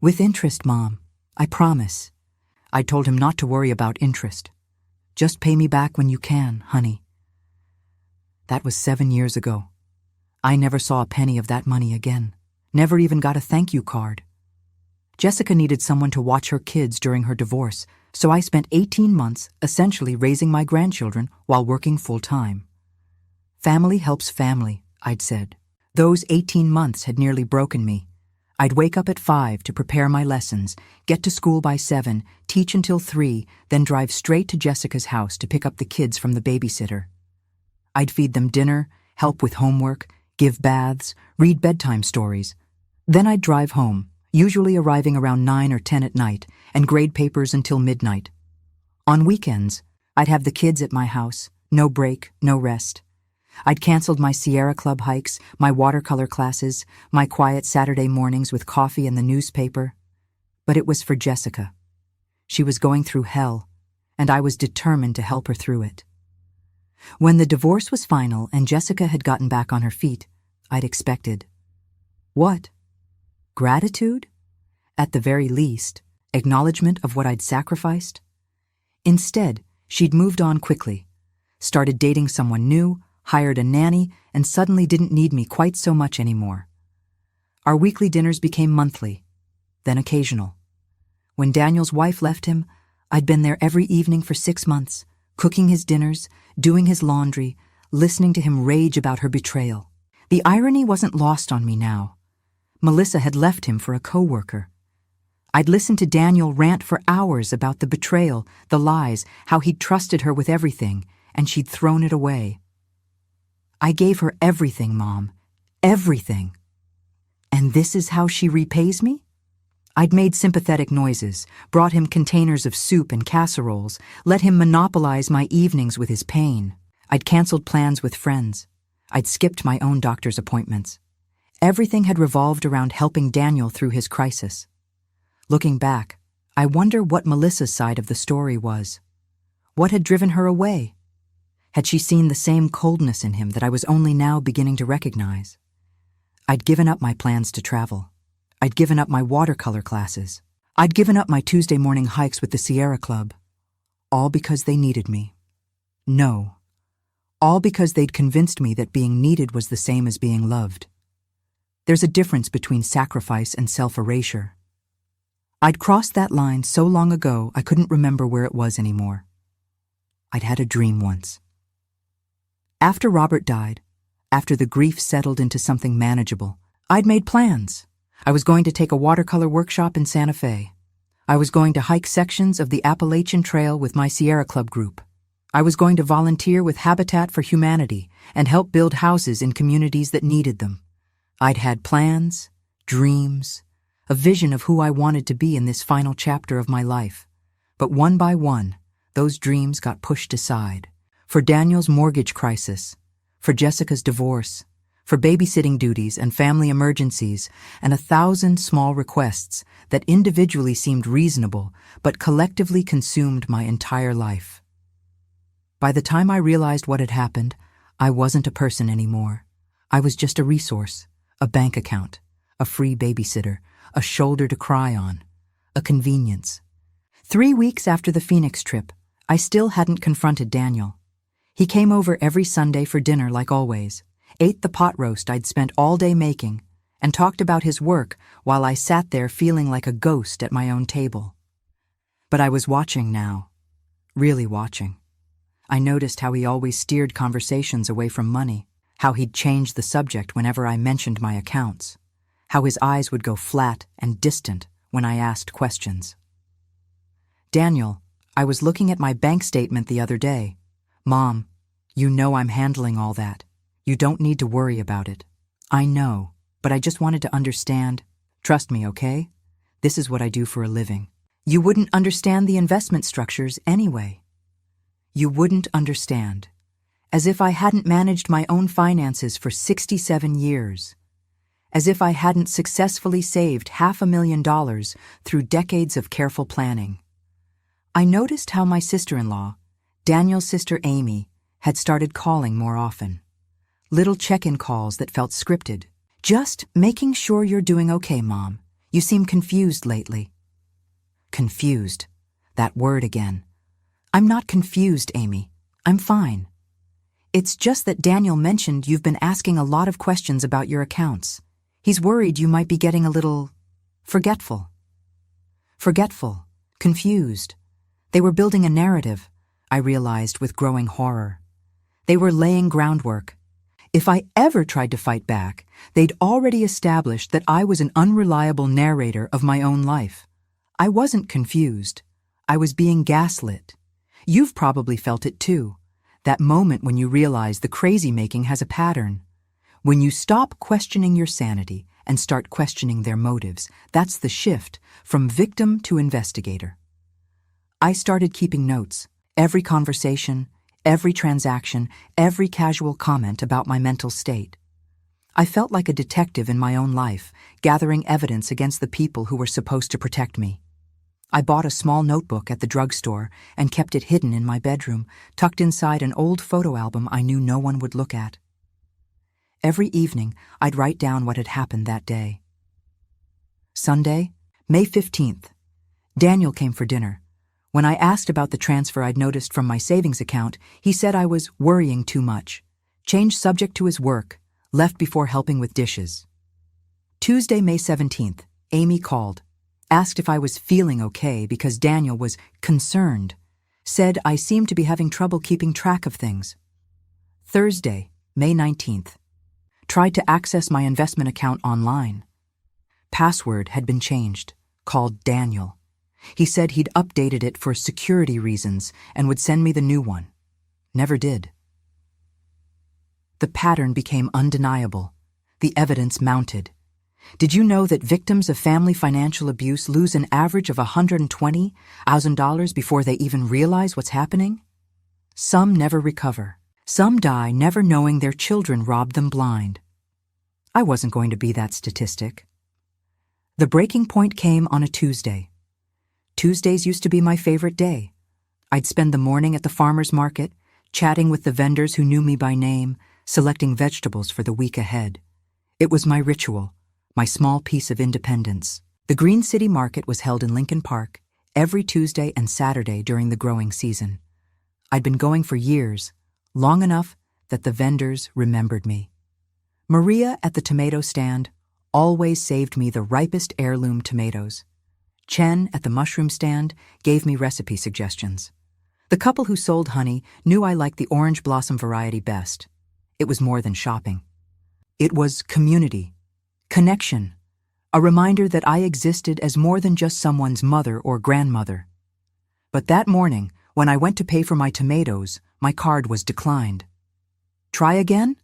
With interest, Mom. I promise. I told him not to worry about interest. Just pay me back when you can, honey. That was 7 years ago. I never saw a penny of that money again. Never even got a thank you card. Jessica needed someone to watch her kids during her divorce, so I spent 18 months essentially raising my grandchildren while working full-time. Family helps family, I'd said. Those 18 months had nearly broken me. I'd wake up at 5 to prepare my lessons, get to school by 7, teach until 3, then drive straight to Jessica's house to pick up the kids from the babysitter. I'd feed them dinner, help with homework, give baths, read bedtime stories. Then I'd drive home, usually arriving around 9 or 10 at night, and grade papers until midnight. On weekends, I'd have the kids at my house, no break, no rest. I'd canceled my Sierra Club hikes, my watercolor classes, my quiet Saturday mornings with coffee and the newspaper. But it was for Jessica. She was going through hell, and I was determined to help her through it. When the divorce was final and Jessica had gotten back on her feet, I'd expected. What? Gratitude? At the very least, acknowledgement of what I'd sacrificed? Instead, she'd moved on quickly, started dating someone new, hired a nanny, and suddenly didn't need me quite so much anymore. Our weekly dinners became monthly, then occasional. When Daniel's wife left him, I'd been there every evening for 6 months, cooking his dinners, doing his laundry, listening to him rage about her betrayal. The irony wasn't lost on me now. Melissa had left him for a coworker. I'd listened to Daniel rant for hours about the betrayal, the lies, how he'd trusted her with everything, and she'd thrown it away. I gave her everything, Mom. Everything. And this is how she repays me? I'd made sympathetic noises, brought him containers of soup and casseroles, let him monopolize my evenings with his pain. I'd canceled plans with friends. I'd skipped my own doctor's appointments. Everything had revolved around helping Daniel through his crisis. Looking back, I wonder what Melissa's side of the story was. What had driven her away? Had she seen the same coldness in him that I was only now beginning to recognize? I'd given up my plans to travel. I'd given up my watercolor classes. I'd given up my Tuesday morning hikes with the Sierra Club. All because they needed me. No. All because they'd convinced me that being needed was the same as being loved. There's a difference between sacrifice and self-erasure. I'd crossed that line so long ago I couldn't remember where it was anymore. I'd had a dream once. After Robert died, after the grief settled into something manageable, I'd made plans. I was going to take a watercolor workshop in Santa Fe. I was going to hike sections of the Appalachian Trail with my Sierra Club group. I was going to volunteer with Habitat for Humanity and help build houses in communities that needed them. I'd had plans, dreams, a vision of who I wanted to be in this final chapter of my life. But one by one, those dreams got pushed aside. For Daniel's mortgage crisis, for Jessica's divorce, for babysitting duties and family emergencies, and 1,000 small requests that individually seemed reasonable but collectively consumed my entire life. By the time I realized what had happened, I wasn't a person anymore. I was just a resource, a bank account, a free babysitter, a shoulder to cry on, a convenience. 3 weeks after the Phoenix trip, I still hadn't confronted Daniel. He came over every Sunday for dinner like always, ate the pot roast I'd spent all day making, and talked about his work while I sat there feeling like a ghost at my own table. But I was watching now, really watching. I noticed how he always steered conversations away from money, how he'd change the subject whenever I mentioned my accounts, how his eyes would go flat and distant when I asked questions. Daniel, I was looking at my bank statement the other day. Mom, you know I'm handling all that. You don't need to worry about it. I know, but I just wanted to understand. Trust me, okay? This is what I do for a living. You wouldn't understand the investment structures anyway. You wouldn't understand. As if I hadn't managed my own finances for 67 years. As if I hadn't successfully saved $500,000 through decades of careful planning. I noticed how my sister-in-law, Daniel's sister Amy, had started calling more often. Little check-in calls that felt scripted. Just making sure you're doing okay, Mom. You seem confused lately. Confused. That word again. I'm not confused, Amy. I'm fine. It's just that Daniel mentioned you've been asking a lot of questions about your accounts. He's worried you might be getting a little forgetful. Forgetful. Confused. They were building a narrative, I realized with growing horror. They were laying groundwork. If I ever tried to fight back, they'd already established that I was an unreliable narrator of my own life. I wasn't confused. I was being gaslit. You've probably felt it too. That moment when you realize the crazy-making has a pattern. When you stop questioning your sanity and start questioning their motives, that's the shift from victim to investigator. I started keeping notes, every conversation, every transaction, every casual comment about my mental state. I felt like a detective in my own life, gathering evidence against the people who were supposed to protect me. I bought a small notebook at the drugstore and kept it hidden in my bedroom, tucked inside an old photo album I knew no one would look at. Every evening, I'd write down what had happened that day. Sunday, May 15th. Daniel came for dinner. When I asked about the transfer I'd noticed from my savings account, he said I was worrying too much. Changed subject to his work, left before helping with dishes. Tuesday, May 17th, Amy called. Asked if I was feeling okay because Daniel was concerned. Said I seemed to be having trouble keeping track of things. Thursday, May 19th. Tried to access my investment account online. Password had been changed, called Daniel. He said he'd updated it for security reasons and would send me the new one. Never did. The pattern became undeniable. The evidence mounted. Did you know that victims of family financial abuse lose an average of $120,000 before they even realize what's happening? Some never recover. Some die never knowing their children robbed them blind. I wasn't going to be that statistic. The breaking point came on a Tuesday. Tuesdays used to be my favorite day. I'd spend the morning at the farmer's market, chatting with the vendors who knew me by name, selecting vegetables for the week ahead. It was my ritual, my small piece of independence. The Green City Market was held in Lincoln Park every Tuesday and Saturday during the growing season. I'd been going for years, long enough that the vendors remembered me. Maria at the tomato stand always saved me the ripest heirloom tomatoes. Chen at the mushroom stand gave me recipe suggestions. The couple who sold honey knew I liked the orange blossom variety best. It was more than shopping. It was community, connection, a reminder that I existed as more than just someone's mother or grandmother. But that morning, When I went to pay for my tomatoes, my card was declined. Try again?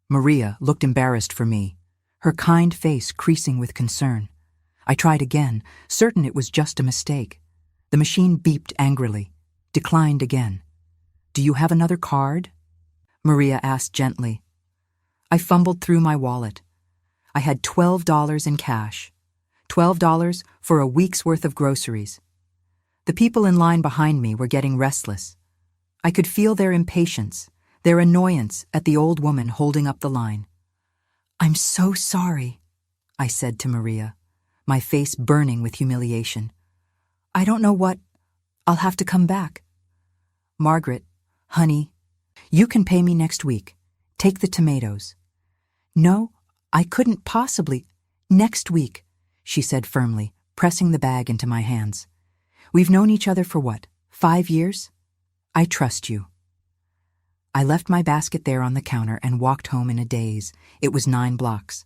Maria looked embarrassed for me, her kind face creasing with concern. I tried again, certain it was just a mistake. The machine beeped angrily. Declined again. Do you have another card? Maria asked gently. I fumbled through my wallet. I had $12 in cash. $12 for a week's worth of groceries. The people in line behind me were getting restless. I could feel their impatience, their annoyance at the old woman holding up the line. I'm so sorry, I said to Maria, my face burning with humiliation. I don't know what. I'll have to come back. Margaret, honey, you can pay me next week. Take the tomatoes. No, I couldn't possibly. Next week, she said firmly, pressing the bag into my hands. We've known each other for what, 5 years? I trust you. I left my basket there on the counter and walked home in a daze. It was 9 blocks.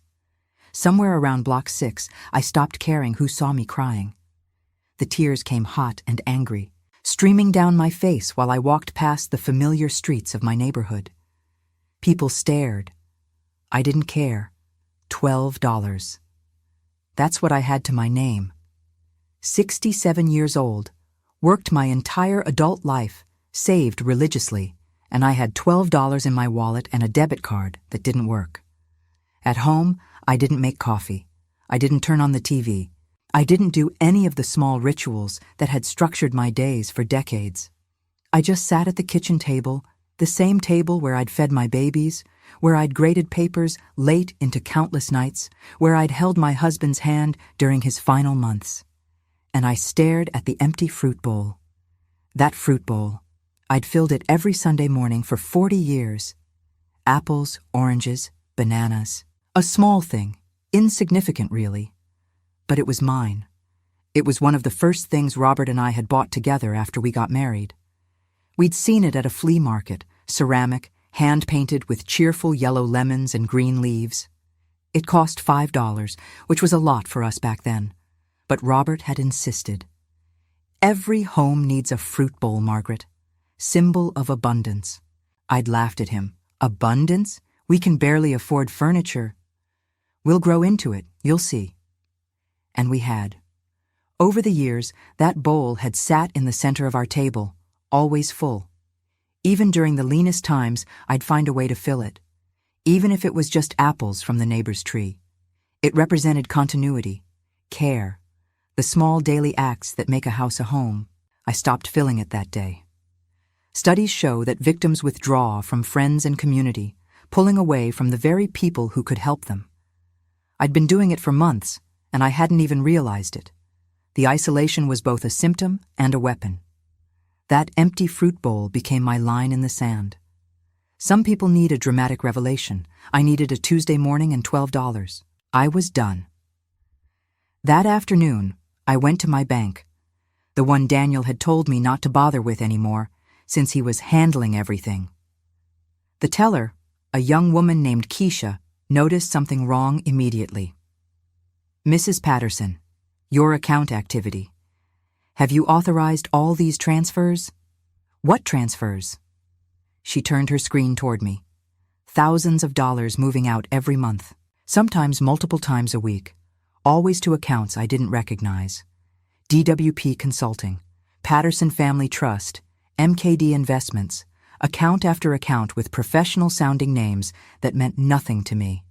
Somewhere around block 6, I stopped caring who saw me crying. The tears came hot and angry, streaming down my face while I walked past the familiar streets of my neighborhood. People stared. I didn't care. $12. That's what I had to my name. 67 years old, worked my entire adult life, saved religiously, and I had $12 in my wallet and a debit card that didn't work. At home, I didn't make coffee. I didn't turn on the TV. I didn't do any of the small rituals that had structured my days for decades. I just sat at the kitchen table, the same table where I'd fed my babies, where I'd graded papers late into countless nights, where I'd held my husband's hand during his final months. And I stared at the empty fruit bowl. That fruit bowl. I'd filled it every Sunday morning for 40 years. Apples, oranges, bananas. A small thing, insignificant really. But it was mine. It was one of the first things Robert and I had bought together after we got married. We'd seen it at a flea market, ceramic, hand-painted with cheerful yellow lemons and green leaves. It cost $5, which was a lot for us back then. But Robert had insisted. Every home needs a fruit bowl, Margaret. Symbol of abundance. I'd laughed at him. Abundance? We can barely afford furniture. We'll grow into it, you'll see. And we had. Over the years, that bowl had sat in the center of our table, always full. Even during the leanest times, I'd find a way to fill it. Even if it was just apples from the neighbor's tree. It represented continuity, care, the small daily acts that make a house a home. I stopped filling it that day. Studies show that victims withdraw from friends and community, pulling away from the very people who could help them. I'd been doing it for months, and I hadn't even realized it. The isolation was both a symptom and a weapon. That empty fruit bowl became my line in the sand. Some people need a dramatic revelation. I needed a Tuesday morning and $12. I was done. That afternoon, I went to my bank, the one Daniel had told me not to bother with anymore, since he was handling everything. The teller, a young woman named Keisha, noticed something wrong immediately. Mrs. Patterson, your account activity. Have you authorized all these transfers? What transfers? She turned her screen toward me. Thousands of dollars moving out every month, sometimes multiple times a week, always to accounts I didn't recognize. DWP Consulting, Patterson Family Trust, MKD Investments, account after account with professional-sounding names that meant nothing to me.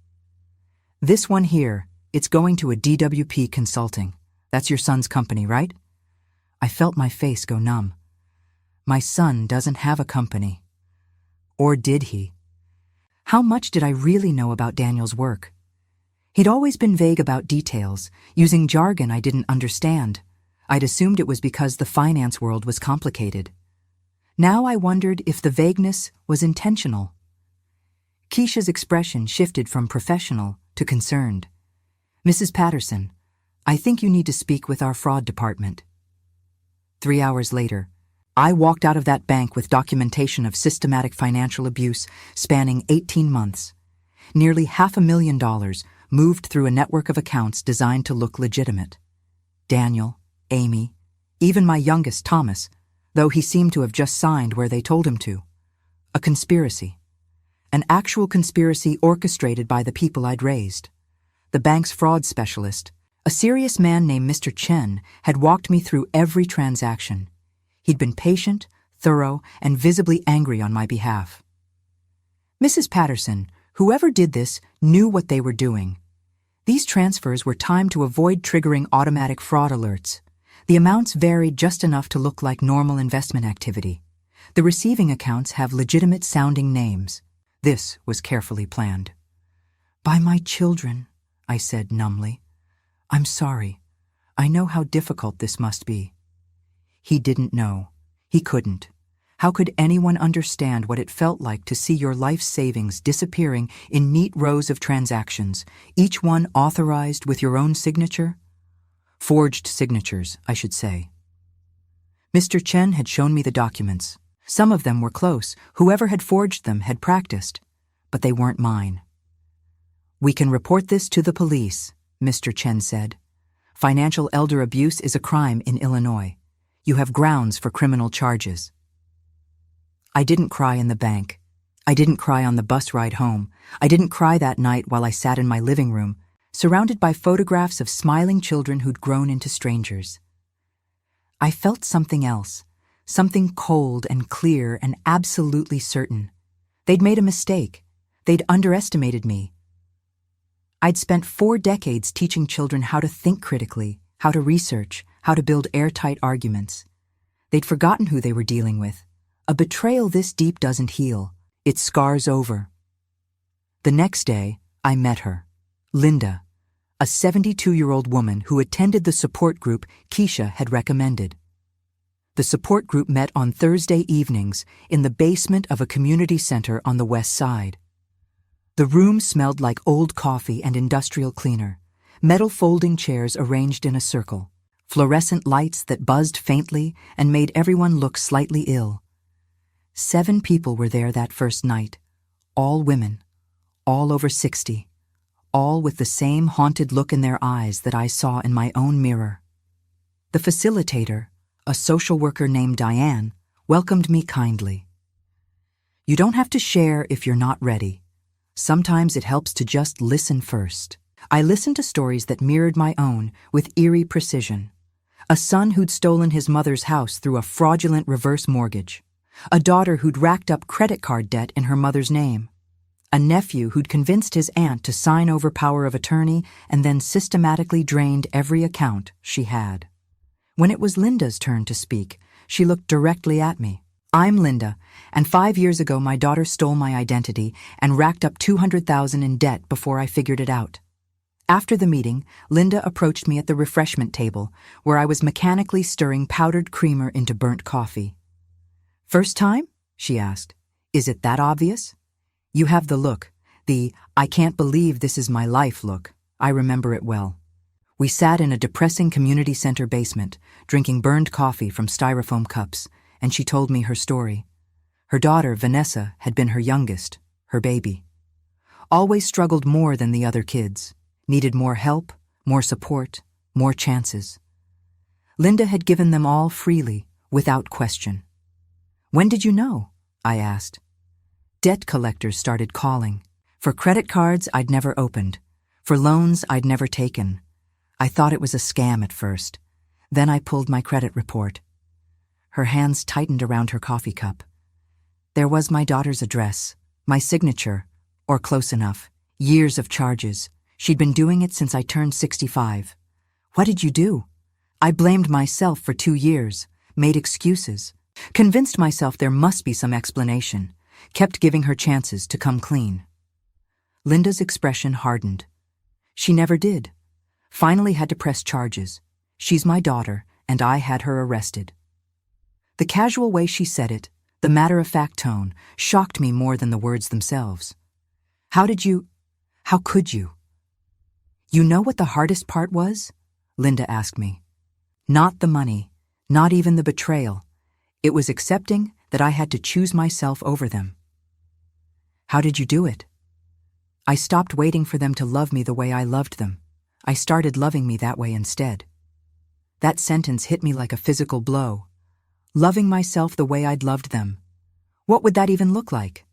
This one here, it's going to a DWP Consulting. That's your son's company, right? I felt my face go numb. My son doesn't have a company. Or did he? How much did I really know about Daniel's work? He'd always been vague about details, using jargon I didn't understand. I'd assumed it was because the finance world was complicated. Now I wondered if the vagueness was intentional. Keisha's expression shifted from professional to concerned. Mrs. Patterson, I think you need to speak with our fraud department. 3 hours later, I walked out of that bank with documentation of systematic financial abuse spanning 18 months. Nearly $500,000 moved through a network of accounts designed to look legitimate. Daniel, Amy, even my youngest, Thomas, though he seemed to have just signed where they told him to. A conspiracy. An actual conspiracy orchestrated by the people I'd raised. The bank's fraud specialist, a serious man named Mr. Chen, had walked me through every transaction. He'd been patient, thorough, and visibly angry on my behalf. Mrs. Patterson, whoever did this, knew what they were doing. These transfers were timed to avoid triggering automatic fraud alerts. The amounts varied just enough to look like normal investment activity. The receiving accounts have legitimate-sounding names. This was carefully planned. "By my children," I said numbly. "I'm sorry. I know how difficult this must be." He didn't know. He couldn't. How could anyone understand what it felt like to see your life savings disappearing in neat rows of transactions, each one authorized with your own signature? Forged signatures, I should say. Mr. Chen had shown me the documents. Some of them were close. Whoever had forged them had practiced, but they weren't mine. "We can report this to the police," Mr. Chen said. "Financial elder abuse is a crime in Illinois. You have grounds for criminal charges." I didn't cry in the bank. I didn't cry on the bus ride home. I didn't cry that night while I sat in my living room, surrounded by photographs of smiling children who'd grown into strangers. I felt something else, something cold and clear and absolutely certain. They'd made a mistake. They'd underestimated me. I'd spent 4 decades teaching children how to think critically, how to research, how to build airtight arguments. They'd forgotten who they were dealing with. A betrayal this deep doesn't heal. It scars over. The next day, I met her. Linda, a 72-year-old woman who attended the support group Keisha had recommended. The support group met on Thursday evenings in the basement of a community center on the west side. The room smelled like old coffee and industrial cleaner, metal folding chairs arranged in a circle, fluorescent lights that buzzed faintly and made everyone look slightly ill. 7 people were there that first night, all women, all over 60, all with the same haunted look in their eyes that I saw in my own mirror. The facilitator, a social worker named Diane, welcomed me kindly. "You don't have to share if you're not ready. Sometimes it helps to just listen first." I listened to stories that mirrored my own with eerie precision. A son who'd stolen his mother's house through a fraudulent reverse mortgage. A daughter who'd racked up credit card debt in her mother's name. A nephew who'd convinced his aunt to sign over power of attorney and then systematically drained every account she had. When it was Linda's turn to speak, she looked directly at me. "I'm Linda, and 5 years ago my daughter stole my identity and racked up $200,000 in debt before I figured it out." After the meeting, Linda approached me at the refreshment table, where I was mechanically stirring powdered creamer into burnt coffee. "First time?" she asked. "Is it that obvious? You have the look, the 'I can't believe this is my life' look. I remember it well." We sat in a depressing community center basement, drinking burned coffee from styrofoam cups, and she told me her story. Her daughter, Vanessa, had been her youngest, her baby. Always struggled more than the other kids, needed more help, more support, more chances. Linda had given them all freely, without question. "When did you know?" I asked. Debt collectors started calling. For credit cards I'd never opened. For loans I'd never taken. I thought it was a scam at first. Then I pulled my credit report. Her hands tightened around her coffee cup. There was my daughter's address, my signature, or close enough, years of charges. She'd been doing it since I turned 65. "What did you do?" I blamed myself for 2 years, made excuses. Convinced myself there must be some explanation, kept giving her chances to come clean. Linda's expression hardened. She never did. Finally had to press charges. She's my daughter, and I had her arrested. The casual way she said it, the matter-of-fact tone, shocked me more than the words themselves. How could you? "You know what the hardest part was?" Linda asked me. "Not the money, not even the betrayal. It was accepting that I had to choose myself over them." "How did you do it?" "I stopped waiting for them to love me the way I loved them. I started loving me that way instead." That sentence hit me like a physical blow. loving myself the way I'd loved them. What would that even look like?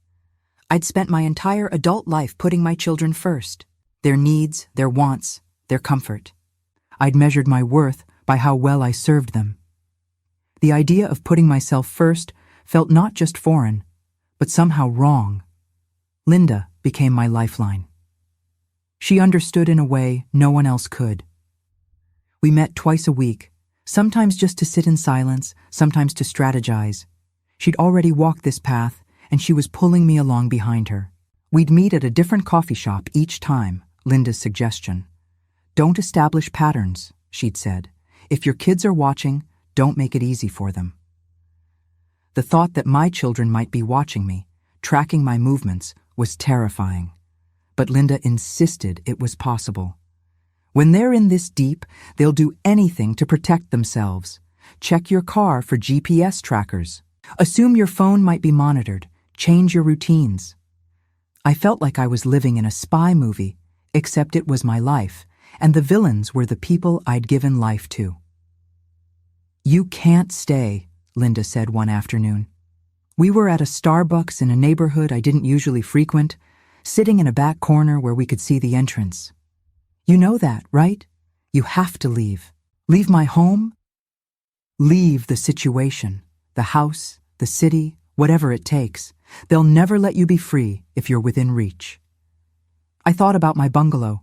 I'd spent my entire adult life putting my children first, their needs, their wants, their comfort. I'd measured my worth by how well I served them. The idea of putting myself first felt not just foreign, but somehow wrong. Linda became my lifeline. She understood in a way no one else could. We met twice a week, sometimes just to sit in silence, sometimes to strategize. She'd already walked this path, and she was pulling me along behind her. We'd meet at a different coffee shop each time, Linda's suggestion. Don't establish patterns, she'd said. If your kids are watching, don't make it easy for them. The thought that my children might be watching me, tracking my movements, was terrifying. But Linda insisted it was possible. When they're in this deep, they'll do anything to protect themselves. Check your car for GPS trackers. Assume your phone might be monitored. Change your routines. I felt like I was living in a spy movie, except it was my life, and the villains were the people I'd given life to. You can't stay, Linda said one afternoon. We were at a Starbucks in a neighborhood I didn't usually frequent, sitting in a back corner where we could see the entrance. You know that, right? You have to leave. Leave my home? Leave the situation, the house, the city, whatever it takes. They'll never let you be free if you're within reach. I thought about my bungalow.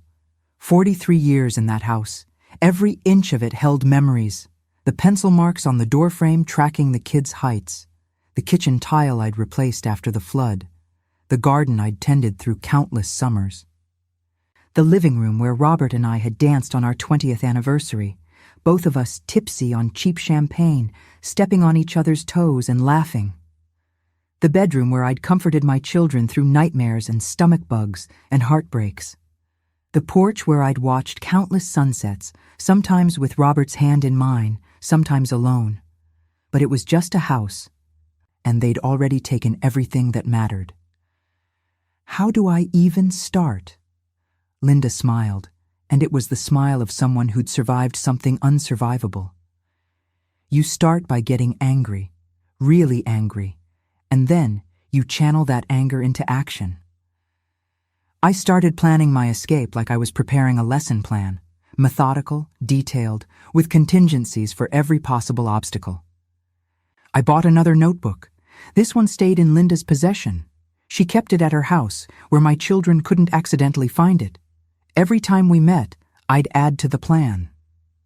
43 years in that house. Every inch of it held memories. The pencil marks on the doorframe tracking the kids' heights. The kitchen tile I'd replaced after the flood. The garden I'd tended through countless summers. The living room where Robert and I had danced on our 20th anniversary, both of us tipsy on cheap champagne, stepping on each other's toes and laughing. The bedroom where I'd comforted my children through nightmares and stomach bugs and heartbreaks. The porch where I'd watched countless sunsets, sometimes with Robert's hand in mine, sometimes alone. But it was just a house, and they'd already taken everything that mattered. How do I even start? Linda smiled, and it was the smile of someone who'd survived something unsurvivable. You start by getting angry, really angry, and then you channel that anger into action. I started planning my escape like I was preparing a lesson plan, methodical, detailed, with contingencies for every possible obstacle. I bought another notebook. This one stayed in Linda's possession. She kept it at her house, where my children couldn't accidentally find it. Every time we met, I'd add to the plan.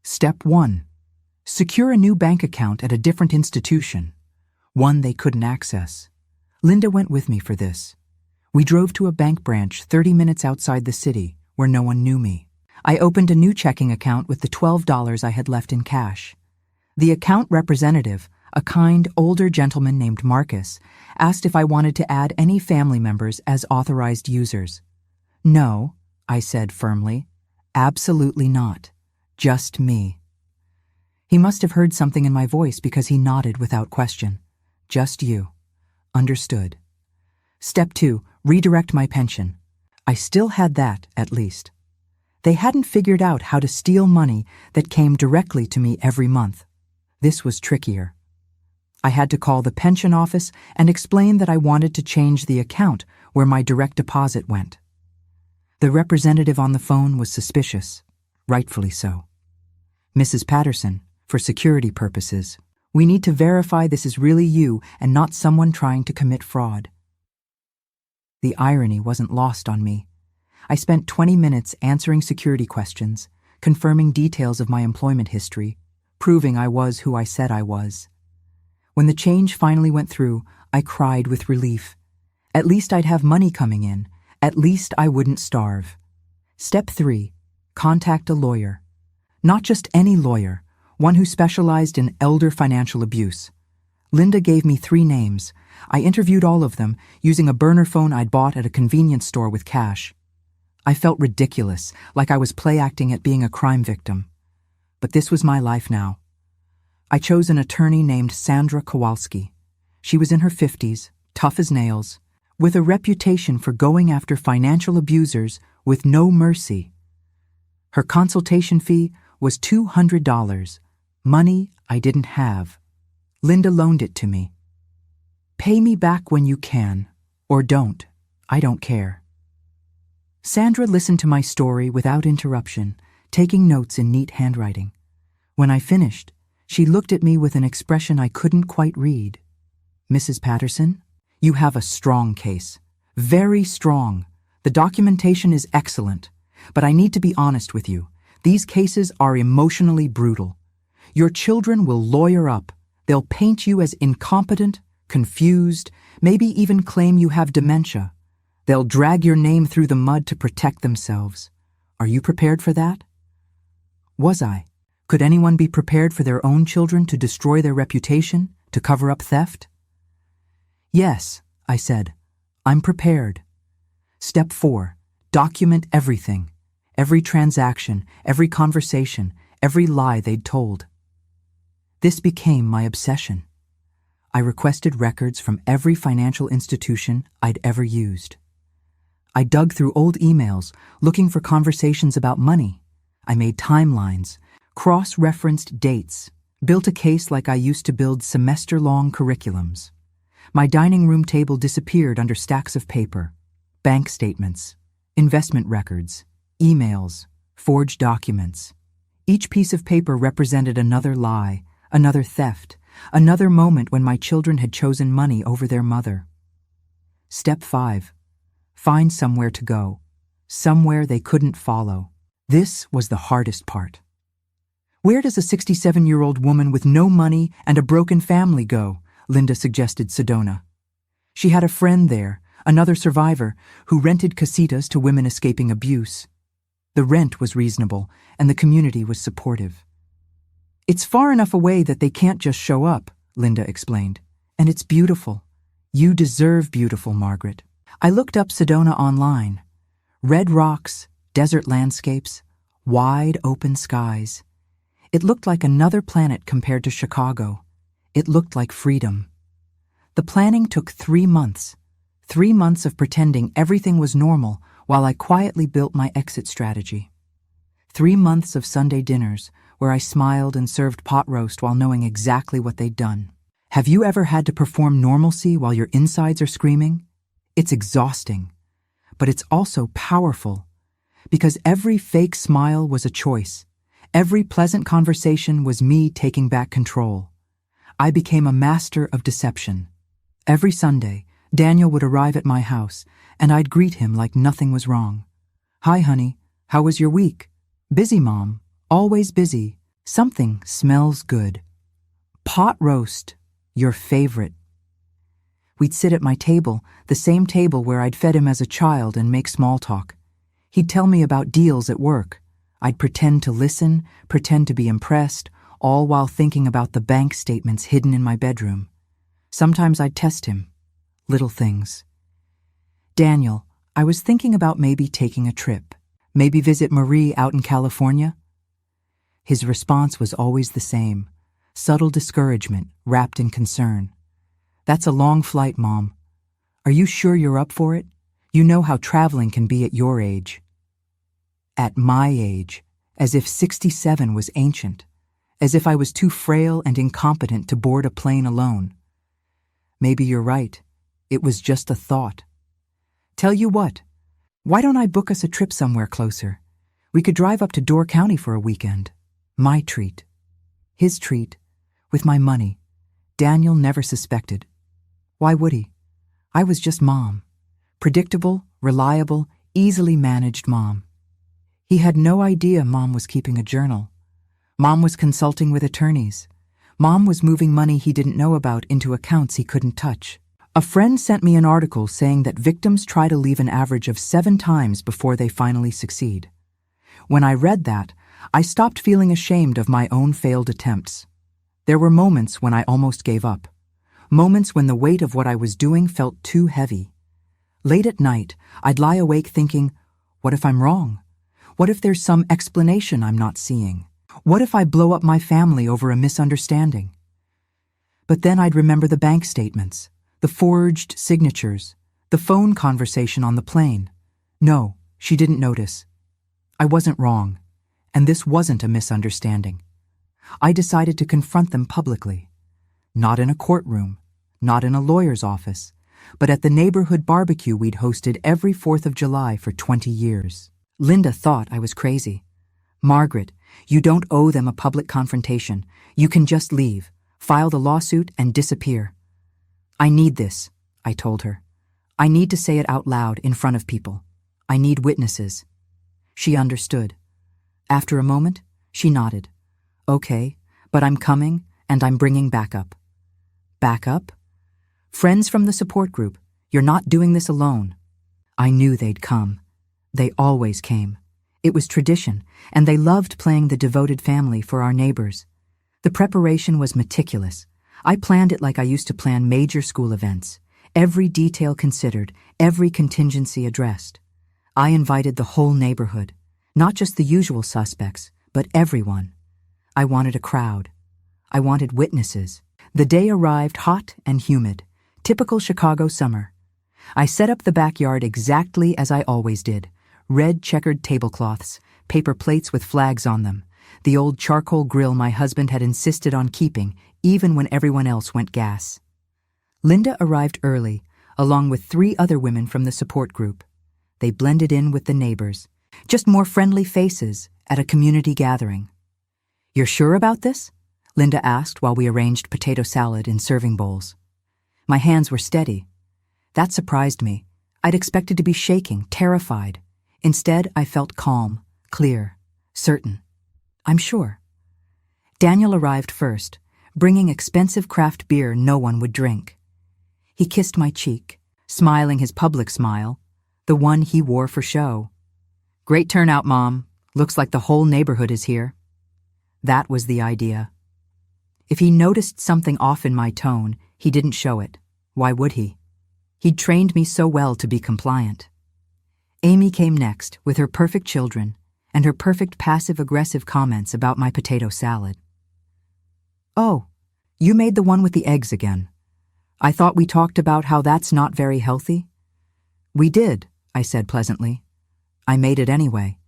Step 1. Secure a new bank account at a different institution, one they couldn't access. Linda went with me for this. We drove to a bank branch 30 minutes outside the city, where no one knew me. I opened a new checking account with the $12 I had left in cash. The account representative, a kind, older gentleman named Marcus, asked if I wanted to add any family members as authorized users. No, I said firmly. Absolutely not. Just me. He must have heard something in my voice because he nodded without question. Just you. Understood. Step 2, redirect my pension. I still had that, at least. They hadn't figured out how to steal money that came directly to me every month. This was trickier. I had to call the pension office and explain that I wanted to change the account where my direct deposit went. The representative on the phone was suspicious, rightfully so. Mrs. Patterson, for security purposes, we need to verify this is really you and not someone trying to commit fraud. The irony wasn't lost on me. I spent 20 minutes answering security questions, confirming details of my employment history, proving I was who I said I was. When the change finally went through, I cried with relief. At least I'd have money coming in. At least I wouldn't starve. Step 3, contact a lawyer. Not just any lawyer, one who specialized in elder financial abuse. Linda gave me 3 names. I interviewed all of them, using a burner phone I'd bought at a convenience store with cash. I felt ridiculous, like I was play acting at being a crime victim. But this was my life now. I chose an attorney named Sandra Kowalski. She was in her 50s, tough as nails, with a reputation for going after financial abusers with no mercy. Her consultation fee was $200, money I didn't have. Linda loaned it to me. Pay me back when you can, or don't. I don't care. Sandra listened to my story without interruption, taking notes in neat handwriting. When I finished, she looked at me with an expression I couldn't quite read. Mrs. Patterson, you have a strong case. Very strong. The documentation is excellent. But I need to be honest with you. These cases are emotionally brutal. Your children will lawyer up. They'll paint you as incompetent, confused, maybe even claim you have dementia. They'll drag your name through the mud to protect themselves. Are you prepared for that? Was I? Could anyone be prepared for their own children to destroy their reputation, to cover up theft? Yes, I said. I'm prepared. Step 4. Document everything. Every transaction, every conversation, every lie they'd told. This became my obsession. I requested records from every financial institution I'd ever used. I dug through old emails, looking for conversations about money. I made timelines, cross-referenced dates, built a case like I used to build semester-long curriculums. My dining room table disappeared under stacks of paper, bank statements, investment records, emails, forged documents. Each piece of paper represented another lie, another theft, another moment when my children had chosen money over their mother. Step 5. Find somewhere to go, somewhere they couldn't follow. This was the hardest part. Where does a 67-year-old woman with no money and a broken family go? Linda suggested Sedona. She had a friend there, another survivor, who rented casitas to women escaping abuse. The rent was reasonable, and the community was supportive. It's far enough away that they can't just show up, Linda explained. And it's beautiful. You deserve beautiful, Margaret. I looked up Sedona online. Red rocks, desert landscapes, wide open skies. It looked like another planet compared to Chicago. It looked like freedom. The planning took 3 months. 3 months of pretending everything was normal while I quietly built my exit strategy. 3 months of Sunday dinners where I smiled and served pot roast while knowing exactly what they'd done. Have you ever had to perform normalcy while your insides are screaming? It's exhausting, but it's also powerful, because every fake smile was a choice. Every pleasant conversation was me taking back control. I became a master of deception. Every Sunday, Daniel would arrive at my house, and I'd greet him like nothing was wrong. Hi, honey. How was your week? Busy, Mom. Always busy. Something smells good. Pot roast. Your favorite. We'd sit at my table, the same table where I'd fed him as a child, and make small talk. He'd tell me about deals at work. I'd pretend to listen, pretend to be impressed, all while thinking about the bank statements hidden in my bedroom. Sometimes I'd test him. Little things. Daniel, I was thinking about maybe taking a trip. Maybe visit Marie out in California. His response was always the same. Subtle discouragement wrapped in concern. That's a long flight, Mom. Are you sure you're up for it? You know how traveling can be at your age. At my age, as if 67 was ancient, as if I was too frail and incompetent to board a plane alone. Maybe you're right. It was just a thought. Tell you what, why don't I book us a trip somewhere closer? We could drive up to Door County for a weekend. My treat. His treat. With my money. Daniel never suspected. Why would he? I was just Mom. Predictable, reliable, easily managed Mom. He had no idea Mom was keeping a journal. Mom was consulting with attorneys. Mom was moving money he didn't know about into accounts he couldn't touch. A friend sent me an article saying that victims try to leave an average of 7 times before they finally succeed. When I read that, I stopped feeling ashamed of my own failed attempts. There were moments when I almost gave up. Moments when the weight of what I was doing felt too heavy. Late at night, I'd lie awake thinking, what if I'm wrong? What if there's some explanation I'm not seeing? What if I blow up my family over a misunderstanding? But then I'd remember the bank statements, the forged signatures, the phone conversation on the plane. No, she didn't notice. I wasn't wrong, and this wasn't a misunderstanding. I decided to confront them publicly. not in a courtroom, not in a lawyer's office, but at the neighborhood barbecue we'd hosted every 4th of July for 20 years. Linda thought I was crazy. "Margaret, you don't owe them a public confrontation. You can just leave, file the lawsuit, and disappear." "I need this," I told her. "I need to say it out loud in front of people. I need witnesses." She understood. After a moment, she nodded. "Okay, but I'm coming, and I'm bringing backup." "Backup?" "Friends from the support group. You're not doing this alone." I knew they'd come. They always came. It was tradition, and they loved playing the devoted family for our neighbors. The preparation was meticulous. I planned it like I used to plan major school events. Every detail considered, every contingency addressed. I invited the whole neighborhood, not just the usual suspects, but everyone. I wanted a crowd. I wanted witnesses. The day arrived hot and humid, typical Chicago summer. I set up the backyard exactly as I always did. Red checkered tablecloths, paper plates with flags on them, the old charcoal grill my husband had insisted on keeping, even when everyone else went gas. Linda arrived early, along with 3 other women from the support group. They blended in with the neighbors, just more friendly faces at a community gathering. "You're sure about this?" Linda asked while we arranged potato salad in serving bowls. My hands were steady. That surprised me. I'd expected to be shaking, terrified. Instead, I felt calm, clear, certain. "I'm sure." Daniel arrived first, bringing expensive craft beer no one would drink. He kissed my cheek, smiling his public smile, the one he wore for show. "Great turnout, Mom. Looks like the whole neighborhood is here." That was the idea. If he noticed something off in my tone, he didn't show it. Why would he? He'd trained me so well to be compliant. Amy came next with her perfect children and her perfect passive-aggressive comments about my potato salad. "Oh, you made the one with the eggs again. I thought we talked about how that's not very healthy." "We did," I said pleasantly. "I made it anyway."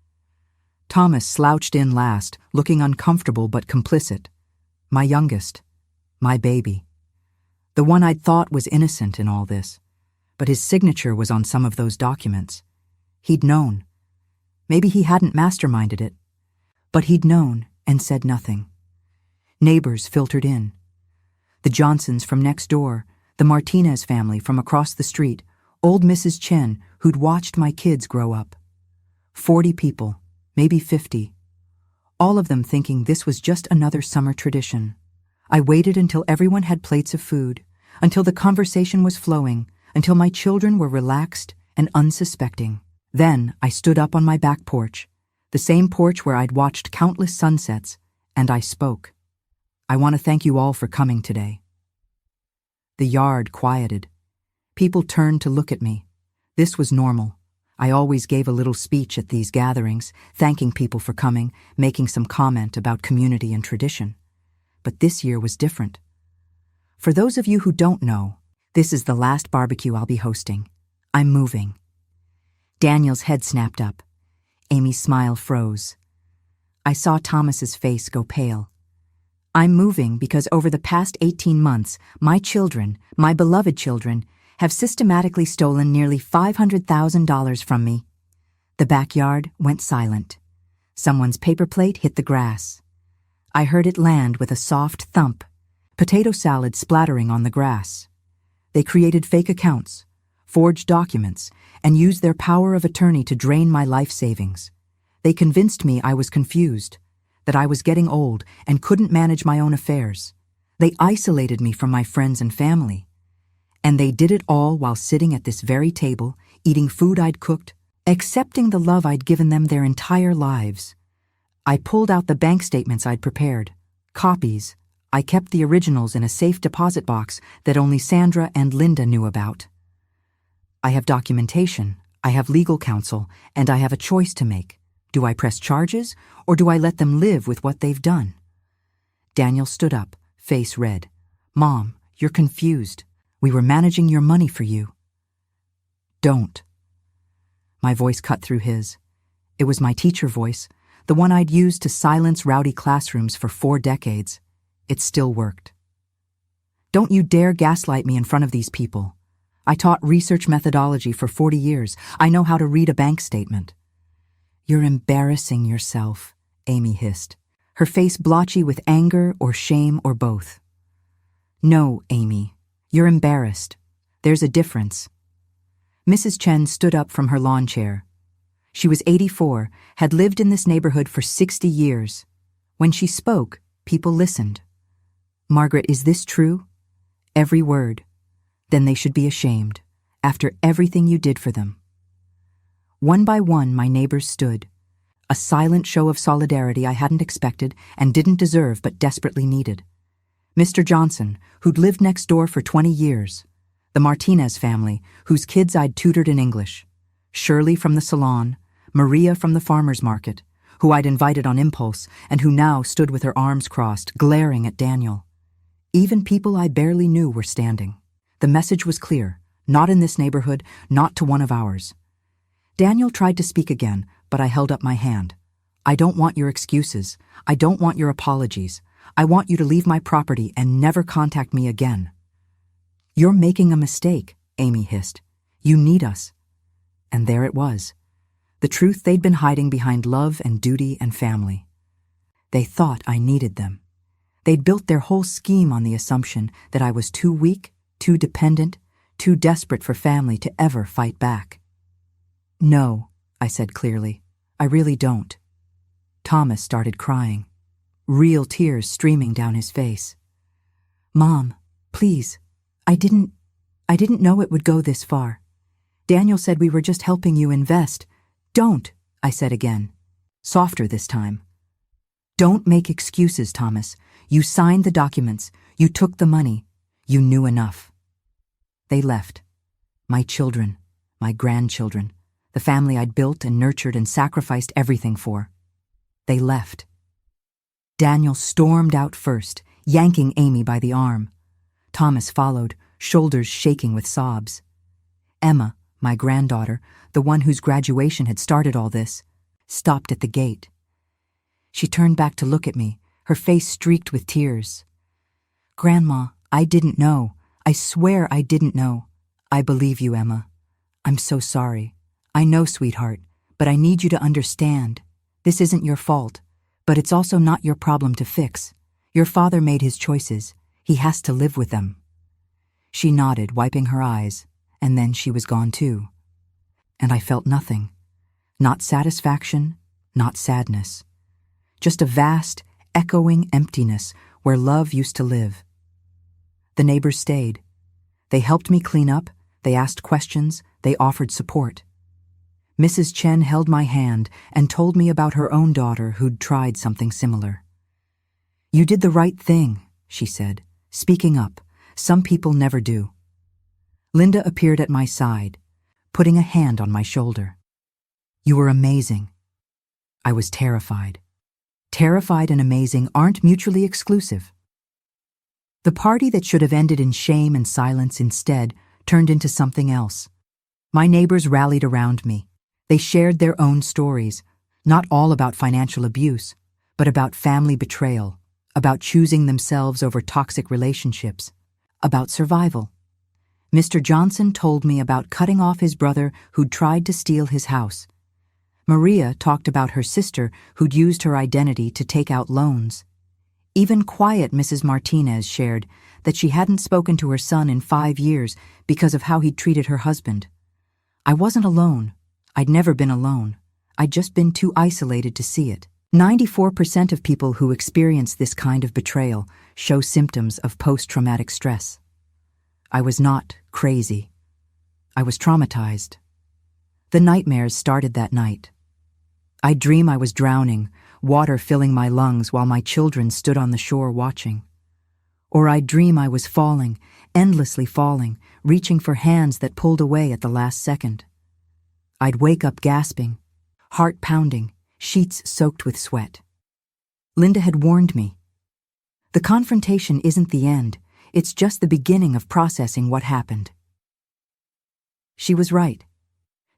Thomas slouched in last, looking uncomfortable but complicit. My youngest. My baby. The one I'd thought was innocent in all this. But his signature was on some of those documents. He'd known. Maybe he hadn't masterminded it. But he'd known and said nothing. Neighbors filtered in. The Johnsons from next door, the Martinez family from across the street, old Mrs. Chen, who'd watched my kids grow up. 40 people, maybe 50. All of them thinking this was just another summer tradition. I waited until everyone had plates of food, until the conversation was flowing, until my children were relaxed and unsuspecting. Then I stood up on my back porch, the same porch where I'd watched countless sunsets, and I spoke. "I want to thank you all for coming today." The yard quieted. People turned to look at me. This was normal. I always gave a little speech at these gatherings, thanking people for coming, making some comment about community and tradition. But this year was different. For those of you who don't know, this is the last barbecue I'll be hosting. I'm moving. Daniel's head snapped up. Amy's smile froze. I saw Thomas's face go pale. I'm moving because over the past 18 months, my children, my beloved children, have systematically stolen nearly $500,000 from me. The backyard went silent. Someone's paper plate hit the grass. I heard it land with a soft thump, potato salad splattering on the grass. They created fake accounts, forged documents, and used their power of attorney to drain my life savings. They convinced me I was confused, that I was getting old and couldn't manage my own affairs. They isolated me from my friends and family. And they did it all while sitting at this very table, eating food I'd cooked, accepting the love I'd given them their entire lives. I pulled out the bank statements I'd prepared. Copies. I kept the originals in a safe deposit box that only Sandra and Linda knew about. I have documentation, I have legal counsel, and I have a choice to make. Do I press charges, or do I let them live with what they've done? Daniel stood up, face red. Mom, you're confused. We were managing your money for you. Don't. My voice cut through his. It was my teacher voice, the one I'd used to silence rowdy classrooms for 4 decades. It still worked. Don't you dare gaslight me in front of these people. I taught research methodology for 40 years. I know how to read a bank statement." "You're embarrassing yourself," Amy hissed, her face blotchy with anger or shame or both. "No, Amy, you're embarrassed. There's a difference." Mrs. Chen stood up from her lawn chair. She was 84, had lived in this neighborhood for 60 years. When she spoke, people listened. "Margaret, is this true?" "Every word." "Then they should be ashamed, after everything you did for them." One by one, my neighbors stood. A silent show of solidarity I hadn't expected and didn't deserve but desperately needed. Mr. Johnson, who'd lived next door for 20 years. The Martinez family, whose kids I'd tutored in English. Shirley from the salon. Maria from the farmer's market, who I'd invited on impulse and who now stood with her arms crossed, glaring at Daniel. Even people I barely knew were standing. The message was clear. Not in this neighborhood, not to one of ours. Daniel tried to speak again, but I held up my hand. "I don't want your excuses. I don't want your apologies. I want you to leave my property and never contact me again." "You're making a mistake," Amy hissed. "You need us." And there it was. The truth they'd been hiding behind love and duty and family. They thought I needed them. They'd built their whole scheme on the assumption that I was too weak, too dependent, too desperate for family to ever fight back. "No," I said clearly. "I really don't." Thomas started crying, real tears streaming down his face. "Mom, please, I didn't know it would go this far. Daniel said we were just helping you invest." "Don't," I said again, softer this time. "Don't make excuses, Thomas. You signed the documents. You took the money. You knew enough." They left. My children, my grandchildren, the family I'd built and nurtured and sacrificed everything for. They left. Daniel stormed out first, yanking Amy by the arm. Thomas followed, shoulders shaking with sobs. Emma, my granddaughter, the one whose graduation had started all this, stopped at the gate. She turned back to look at me, her face streaked with tears. "Grandma, I didn't know. I swear I didn't know. I believe you, Emma. I'm so sorry. I know, sweetheart, but I need you to understand. This isn't your fault, but it's also not your problem to fix. Your father made his choices. He has to live with them." She nodded, wiping her eyes, and then she was gone too. And I felt nothing. Not satisfaction, not sadness. Just a vast, echoing emptiness where love used to live. The neighbors stayed. They helped me clean up, they asked questions, they offered support. Mrs. Chen held my hand and told me about her own daughter who'd tried something similar. "You did the right thing," she said, speaking up. "Some people never do." Linda appeared at my side, putting a hand on my shoulder. "You were amazing." I was terrified. Terrified and amazing aren't mutually exclusive. The party that should have ended in shame and silence instead turned into something else. My neighbors rallied around me. They shared their own stories, not all about financial abuse, but about family betrayal, about choosing themselves over toxic relationships, about survival. Mr. Johnson told me about cutting off his brother who'd tried to steal his house. Maria talked about her sister who'd used her identity to take out loans. Even quiet Mrs. Martinez shared that she hadn't spoken to her son in 5 years because of how he'd treated her husband. I wasn't alone. I'd never been alone. I'd just been too isolated to see it. 94% of people who experience this kind of betrayal show symptoms of post-traumatic stress. I was not crazy. I was traumatized. The nightmares started that night. I'd dream I was drowning, water filling my lungs while my children stood on the shore watching. Or I'd dream I was falling, endlessly falling, reaching for hands that pulled away at the last second. I'd wake up gasping, heart pounding, sheets soaked with sweat. Linda had warned me. The confrontation isn't the end, it's just the beginning of processing what happened. She was right.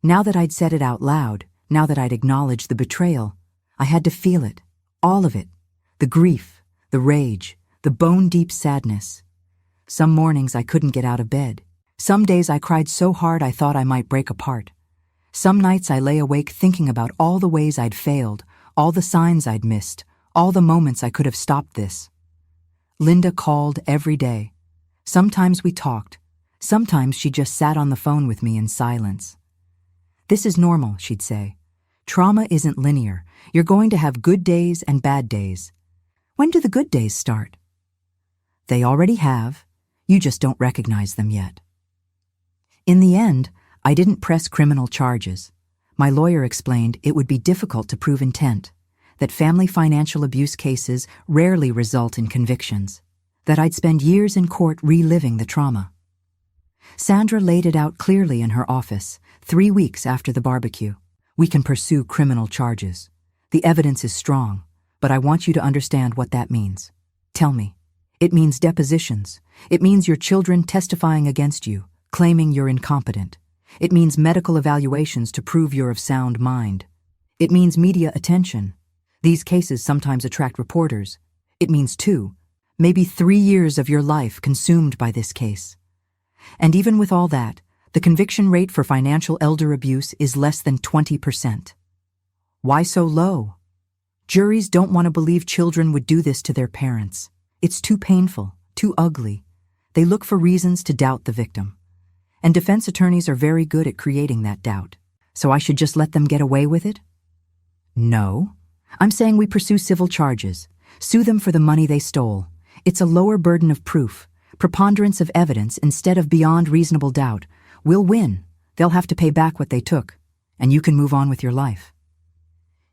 Now that I'd said it out loud, now that I'd acknowledged the betrayal, I had to feel it, all of it, the grief, the rage, the bone-deep sadness. Some mornings I couldn't get out of bed. Some days I cried so hard I thought I might break apart. Some nights I lay awake thinking about all the ways I'd failed, all the signs I'd missed, all the moments I could have stopped this. Linda called every day. Sometimes we talked. Sometimes she just sat on the phone with me in silence. "This is normal," she'd say. "Trauma isn't linear. You're going to have good days and bad days. When do the good days start?" "They already have. You just don't recognize them yet." In the end, I didn't press criminal charges. My lawyer explained it would be difficult to prove intent, that family financial abuse cases rarely result in convictions, that I'd spend years in court reliving the trauma. Sandra laid it out clearly in her office, 3 weeks after the barbecue. "We can pursue criminal charges. The evidence is strong, but I want you to understand what that means. Tell me." "It means depositions. It means your children testifying against you, claiming you're incompetent. It means medical evaluations to prove you're of sound mind. It means media attention. These cases sometimes attract reporters. It means 2, maybe 3 years of your life consumed by this case. And even with all that, the conviction rate for financial elder abuse is less than 20%. Why so low? Juries don't want to believe children would do this to their parents. It's too painful, too ugly. They look for reasons to doubt the victim. And defense attorneys are very good at creating that doubt. So I should just let them get away with it? No. I'm saying we pursue civil charges. Sue them for the money they stole. It's a lower burden of proof, preponderance of evidence instead of beyond reasonable doubt. We'll win. They'll have to pay back what they took, and you can move on with your life.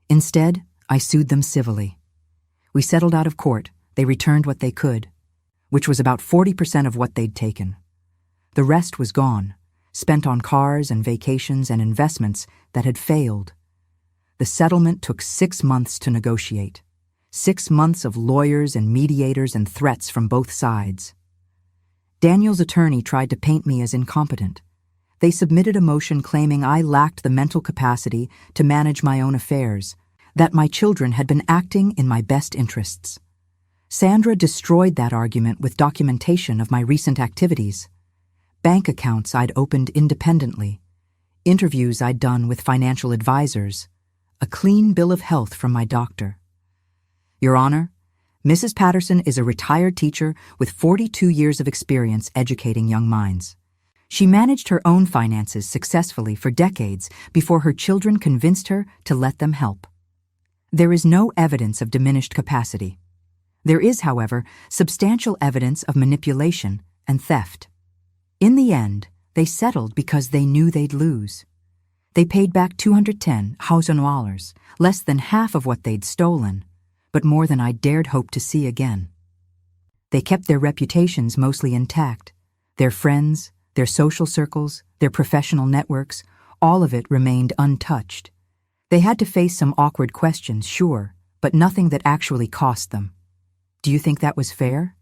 Instead, I sued them civilly. We settled out of court. They returned what they could, which was about 40% of what they'd taken. The rest was gone, spent on cars and vacations and investments that had failed. The settlement took 6 months to negotiate. 6 months of lawyers and mediators and threats from both sides. Daniel's attorney tried to paint me as incompetent. They submitted a motion claiming I lacked the mental capacity to manage my own affairs, that my children had been acting in my best interests. Sandra destroyed that argument with documentation of my recent activities. Bank accounts I'd opened independently, interviews I'd done with financial advisors, a clean bill of health from my doctor. "Your Honor, Mrs. Patterson is a retired teacher with 42 years of experience educating young minds. She managed her own finances successfully for decades before her children convinced her to let them help. There is no evidence of diminished capacity. There is, however, substantial evidence of manipulation and theft. In the end, they settled because they knew they'd lose. They paid back $210,000, less than half of what they'd stolen, but more than I dared hope to see again. They kept their reputations mostly intact. Their friends, their social circles, their professional networks, all of it remained untouched. They had to face some awkward questions, sure, but nothing that actually cost them. Do you think that was fair?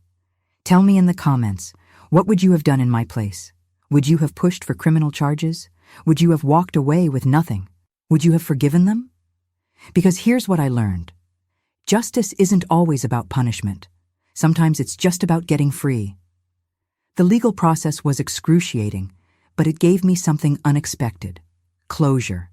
Tell me in the comments, what would you have done in my place? Would you have pushed for criminal charges? Would you have walked away with nothing? Would you have forgiven them? Because here's what I learned. Justice isn't always about punishment. Sometimes it's just about getting free. The legal process was excruciating, but it gave me something unexpected: closure.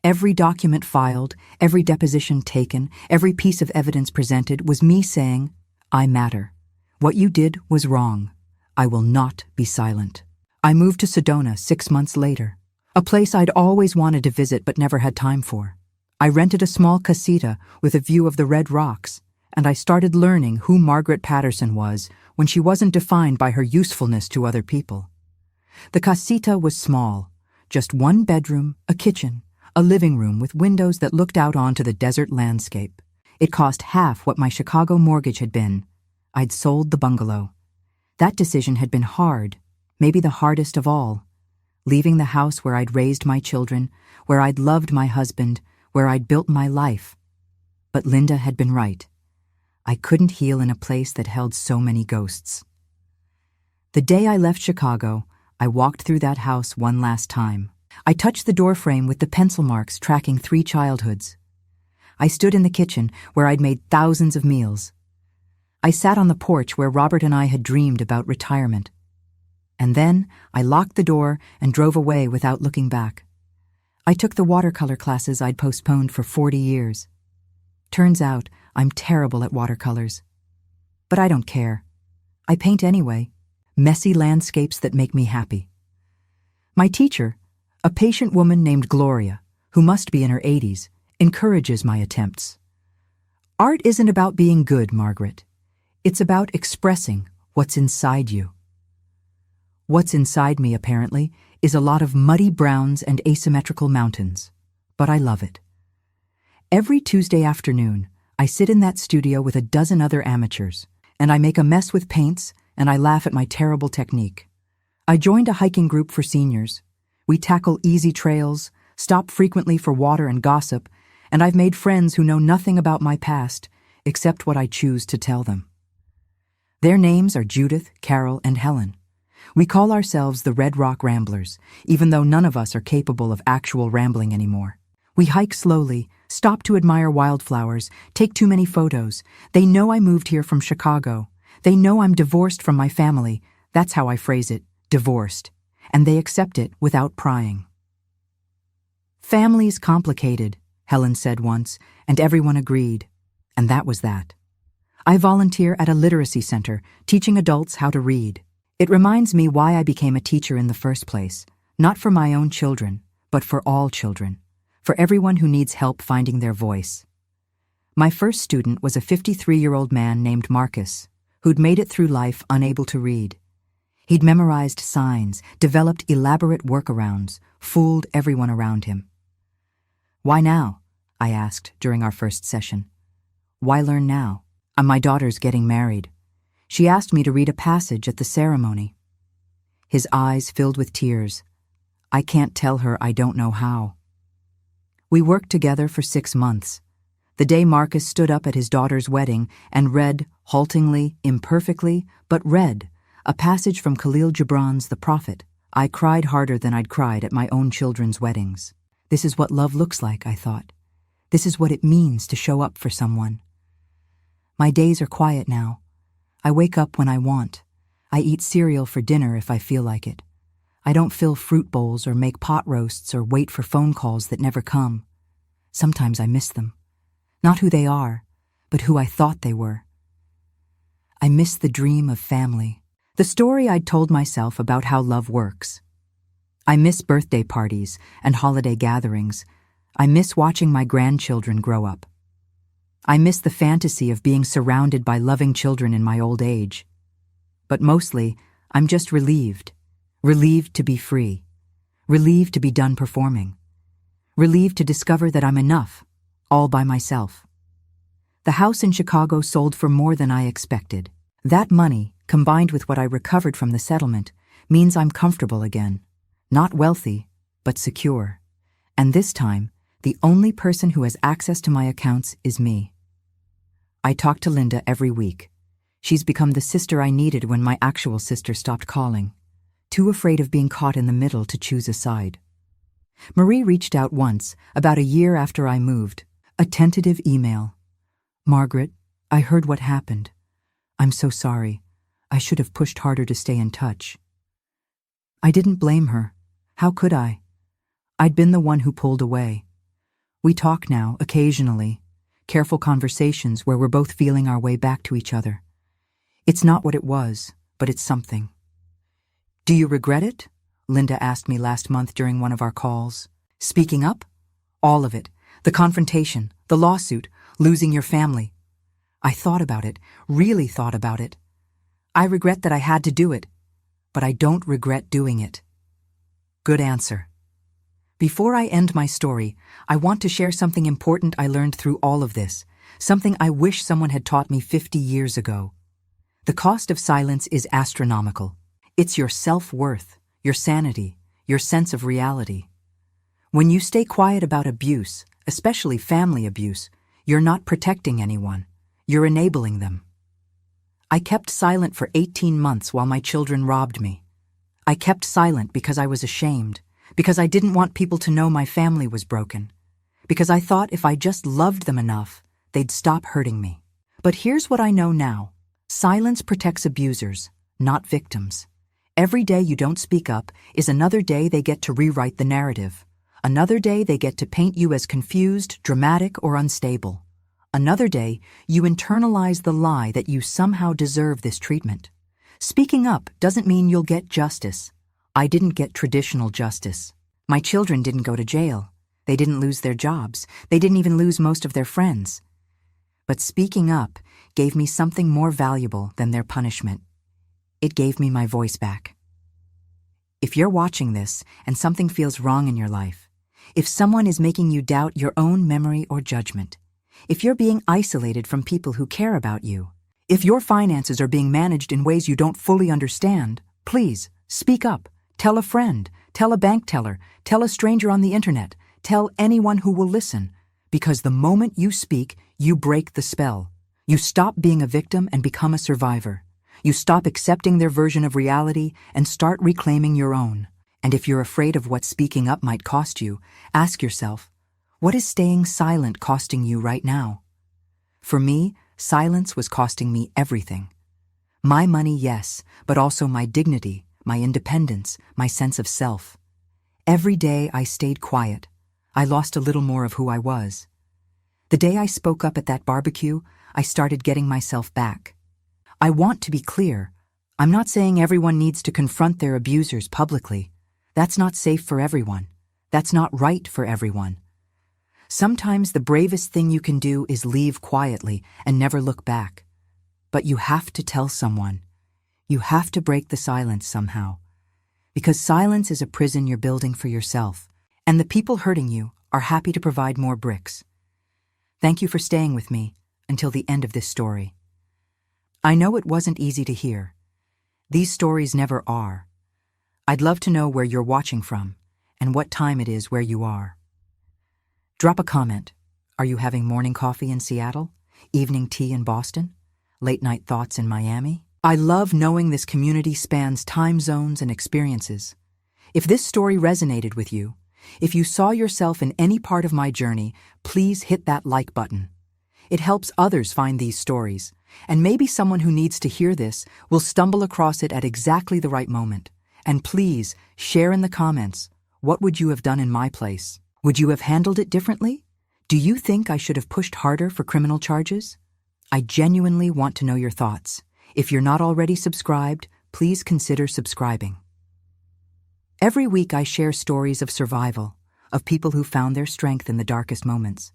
Every document filed, every deposition taken, every piece of evidence presented was me saying, I matter. What you did was wrong. I will not be silent. I moved to Sedona 6 months later, a place I'd always wanted to visit but never had time for. I rented a small casita with a view of the Red Rocks, and I started learning who Margaret Patterson was when she wasn't defined by her usefulness to other people. The casita was small, just 1 bedroom, a kitchen, a living room with windows that looked out onto the desert landscape. It cost half what my Chicago mortgage had been. I'd sold the bungalow. That decision had been hard, maybe the hardest of all. Leaving the house where I'd raised my children, where I'd loved my husband, where I'd built my life. But Linda had been right. I couldn't heal in a place that held so many ghosts. The day I left Chicago, I walked through that house one last time. I touched the doorframe with the pencil marks tracking 3 childhoods. I stood in the kitchen where I'd made thousands of meals. I sat on the porch where Robert and I had dreamed about retirement. And then I locked the door and drove away without looking back. I took the watercolor classes I'd postponed for 40 years. Turns out I'm terrible at watercolors. But I don't care. I paint anyway, messy landscapes that make me happy. My teacher, a patient woman named Gloria, who must be in her 80s, encourages my attempts. Art isn't about being good, Margaret. It's about expressing what's inside you. What's inside me, apparently, is a lot of muddy browns and asymmetrical mountains, but I love it. Every Tuesday afternoon, I sit in that studio with a dozen other amateurs, and I make a mess with paints, and I laugh at my terrible technique. I joined a hiking group for seniors. We tackle easy trails, stop frequently for water and gossip, and I've made friends who know nothing about my past except what I choose to tell them. Their names are Judith, Carol, and Helen. We call ourselves the Red Rock Ramblers, even though none of us are capable of actual rambling anymore. We hike slowly, stop to admire wildflowers, take too many photos. They know I moved here from Chicago. They know I'm divorced from my family. That's how I phrase it, divorced. And they accept it without prying. "Family's complicated," Helen said once, and everyone agreed. And that was that. I volunteer at a literacy center, teaching adults how to read. It reminds me why I became a teacher in the first place, not for my own children, but for all children, for everyone who needs help finding their voice. My first student was a 53-year-old man named Marcus, who'd made it through life unable to read. He'd memorized signs, developed elaborate workarounds, fooled everyone around him. "Why now?" I asked during our first session. "Why learn now? My daughter's getting married. She asked me to read a passage at the ceremony." His eyes filled with tears. "I can't tell her I don't know how." We worked together for 6 months. The day Marcus stood up at his daughter's wedding and read, haltingly, imperfectly, but read, a passage from Khalil Gibran's The Prophet, I cried harder than I'd cried at my own children's weddings. This is what love looks like, I thought. This is what it means to show up for someone. My days are quiet now. I wake up when I want. I eat cereal for dinner if I feel like it. I don't fill fruit bowls or make pot roasts or wait for phone calls that never come. Sometimes I miss them. Not who they are, but who I thought they were. I miss the dream of family, the story I'd told myself about how love works. I miss birthday parties and holiday gatherings. I miss watching my grandchildren grow up. I miss the fantasy of being surrounded by loving children in my old age. But mostly, I'm just relieved. Relieved to be free. Relieved to be done performing. Relieved to discover that I'm enough, all by myself. The house in Chicago sold for more than I expected. That money, combined with what I recovered from the settlement, means I'm comfortable again. Not wealthy, but secure. And this time, the only person who has access to my accounts is me. I talk to Linda every week. She's become the sister I needed when my actual sister stopped calling, too afraid of being caught in the middle to choose a side. Marie reached out once, about a year after I moved, a tentative email. "Margaret, I heard what happened. I'm so sorry. I should have pushed harder to stay in touch." I didn't blame her. How could I? I'd been the one who pulled away. We talk now, occasionally, careful conversations where we're both feeling our way back to each other. It's not what it was, but it's something. "Do you regret it?" Linda asked me last month during one of our calls. "Speaking up?" "All of it. The confrontation, the lawsuit, losing your family." I thought about it, really thought about it. I regret that I had to do it, but I don't regret doing it. Good answer. Before I end my story, I want to share something important I learned through all of this, something I wish someone had taught me 50 years ago. The cost of silence is astronomical. It's your self-worth, your sanity, your sense of reality. When you stay quiet about abuse, especially family abuse, you're not protecting anyone. You're enabling them. I kept silent for 18 months while my children robbed me. I kept silent because I was ashamed, because I didn't want people to know my family was broken, because I thought if I just loved them enough, they'd stop hurting me. But here's what I know now. Silence protects abusers, not victims. Every day you don't speak up is another day they get to rewrite the narrative. Another day they get to paint you as confused, dramatic, or unstable. Another day you internalize the lie that you somehow deserve this treatment. Speaking up doesn't mean you'll get justice. I didn't get traditional justice. My children didn't go to jail. They didn't lose their jobs. They didn't even lose most of their friends. But speaking up gave me something more valuable than their punishment. It gave me my voice back. If you're watching this and something feels wrong in your life, if someone is making you doubt your own memory or judgment, if you're being isolated from people who care about you, if your finances are being managed in ways you don't fully understand, please speak up. Tell a friend, tell a bank teller, tell a stranger on the internet, tell anyone who will listen. Because the moment you speak, you break the spell. You stop being a victim and become a survivor. You stop accepting their version of reality and start reclaiming your own. And if you're afraid of what speaking up might cost you, ask yourself, what is staying silent costing you right now? For me, silence was costing me everything. My money, yes, but also my dignity, my independence, my sense of self. Every day I stayed quiet. I lost a little more of who I was. The day I spoke up at that barbecue, I started getting myself back. I want to be clear. I'm not saying everyone needs to confront their abusers publicly. That's not safe for everyone. That's not right for everyone. Sometimes the bravest thing you can do is leave quietly and never look back. But you have to tell someone. You have to break the silence somehow. Because silence is a prison you're building for yourself, and the people hurting you are happy to provide more bricks. Thank you for staying with me until the end of this story. I know it wasn't easy to hear. These stories never are. I'd love to know where you're watching from and what time it is where you are. Drop a comment. Are you having morning coffee in Seattle? Evening tea in Boston? Late night thoughts in Miami? I love knowing this community spans time zones and experiences. If this story resonated with you, if you saw yourself in any part of my journey, please hit that like button. It helps others find these stories, and maybe someone who needs to hear this will stumble across it at exactly the right moment. And please, share in the comments, what would you have done in my place? Would you have handled it differently? Do you think I should have pushed harder for criminal charges? I genuinely want to know your thoughts. If you're not already subscribed, please consider subscribing. Every week I share stories of survival, of people who found their strength in the darkest moments.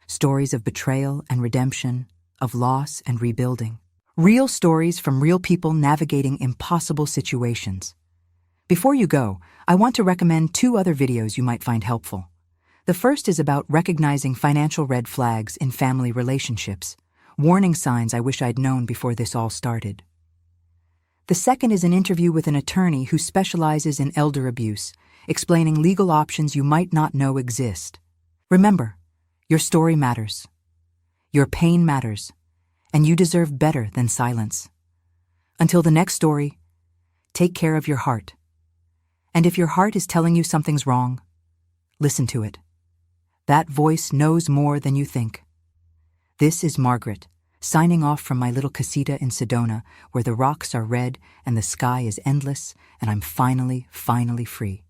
Stories of betrayal and redemption, of loss and rebuilding. Real stories from real people navigating impossible situations. Before you go, I want to recommend 2 other videos you might find helpful. The first is about recognizing financial red flags in family relationships, warning signs I wish I'd known before this all started. The second is an interview with an attorney who specializes in elder abuse, explaining legal options you might not know exist. Remember, your story matters. Your pain matters, and you deserve better than silence. Until the next story, take care of your heart. And if your heart is telling you something's wrong, listen to it. That voice knows more than you think. This is Margaret, signing off from my little casita in Sedona, where the rocks are red and the sky is endless, and I'm finally free.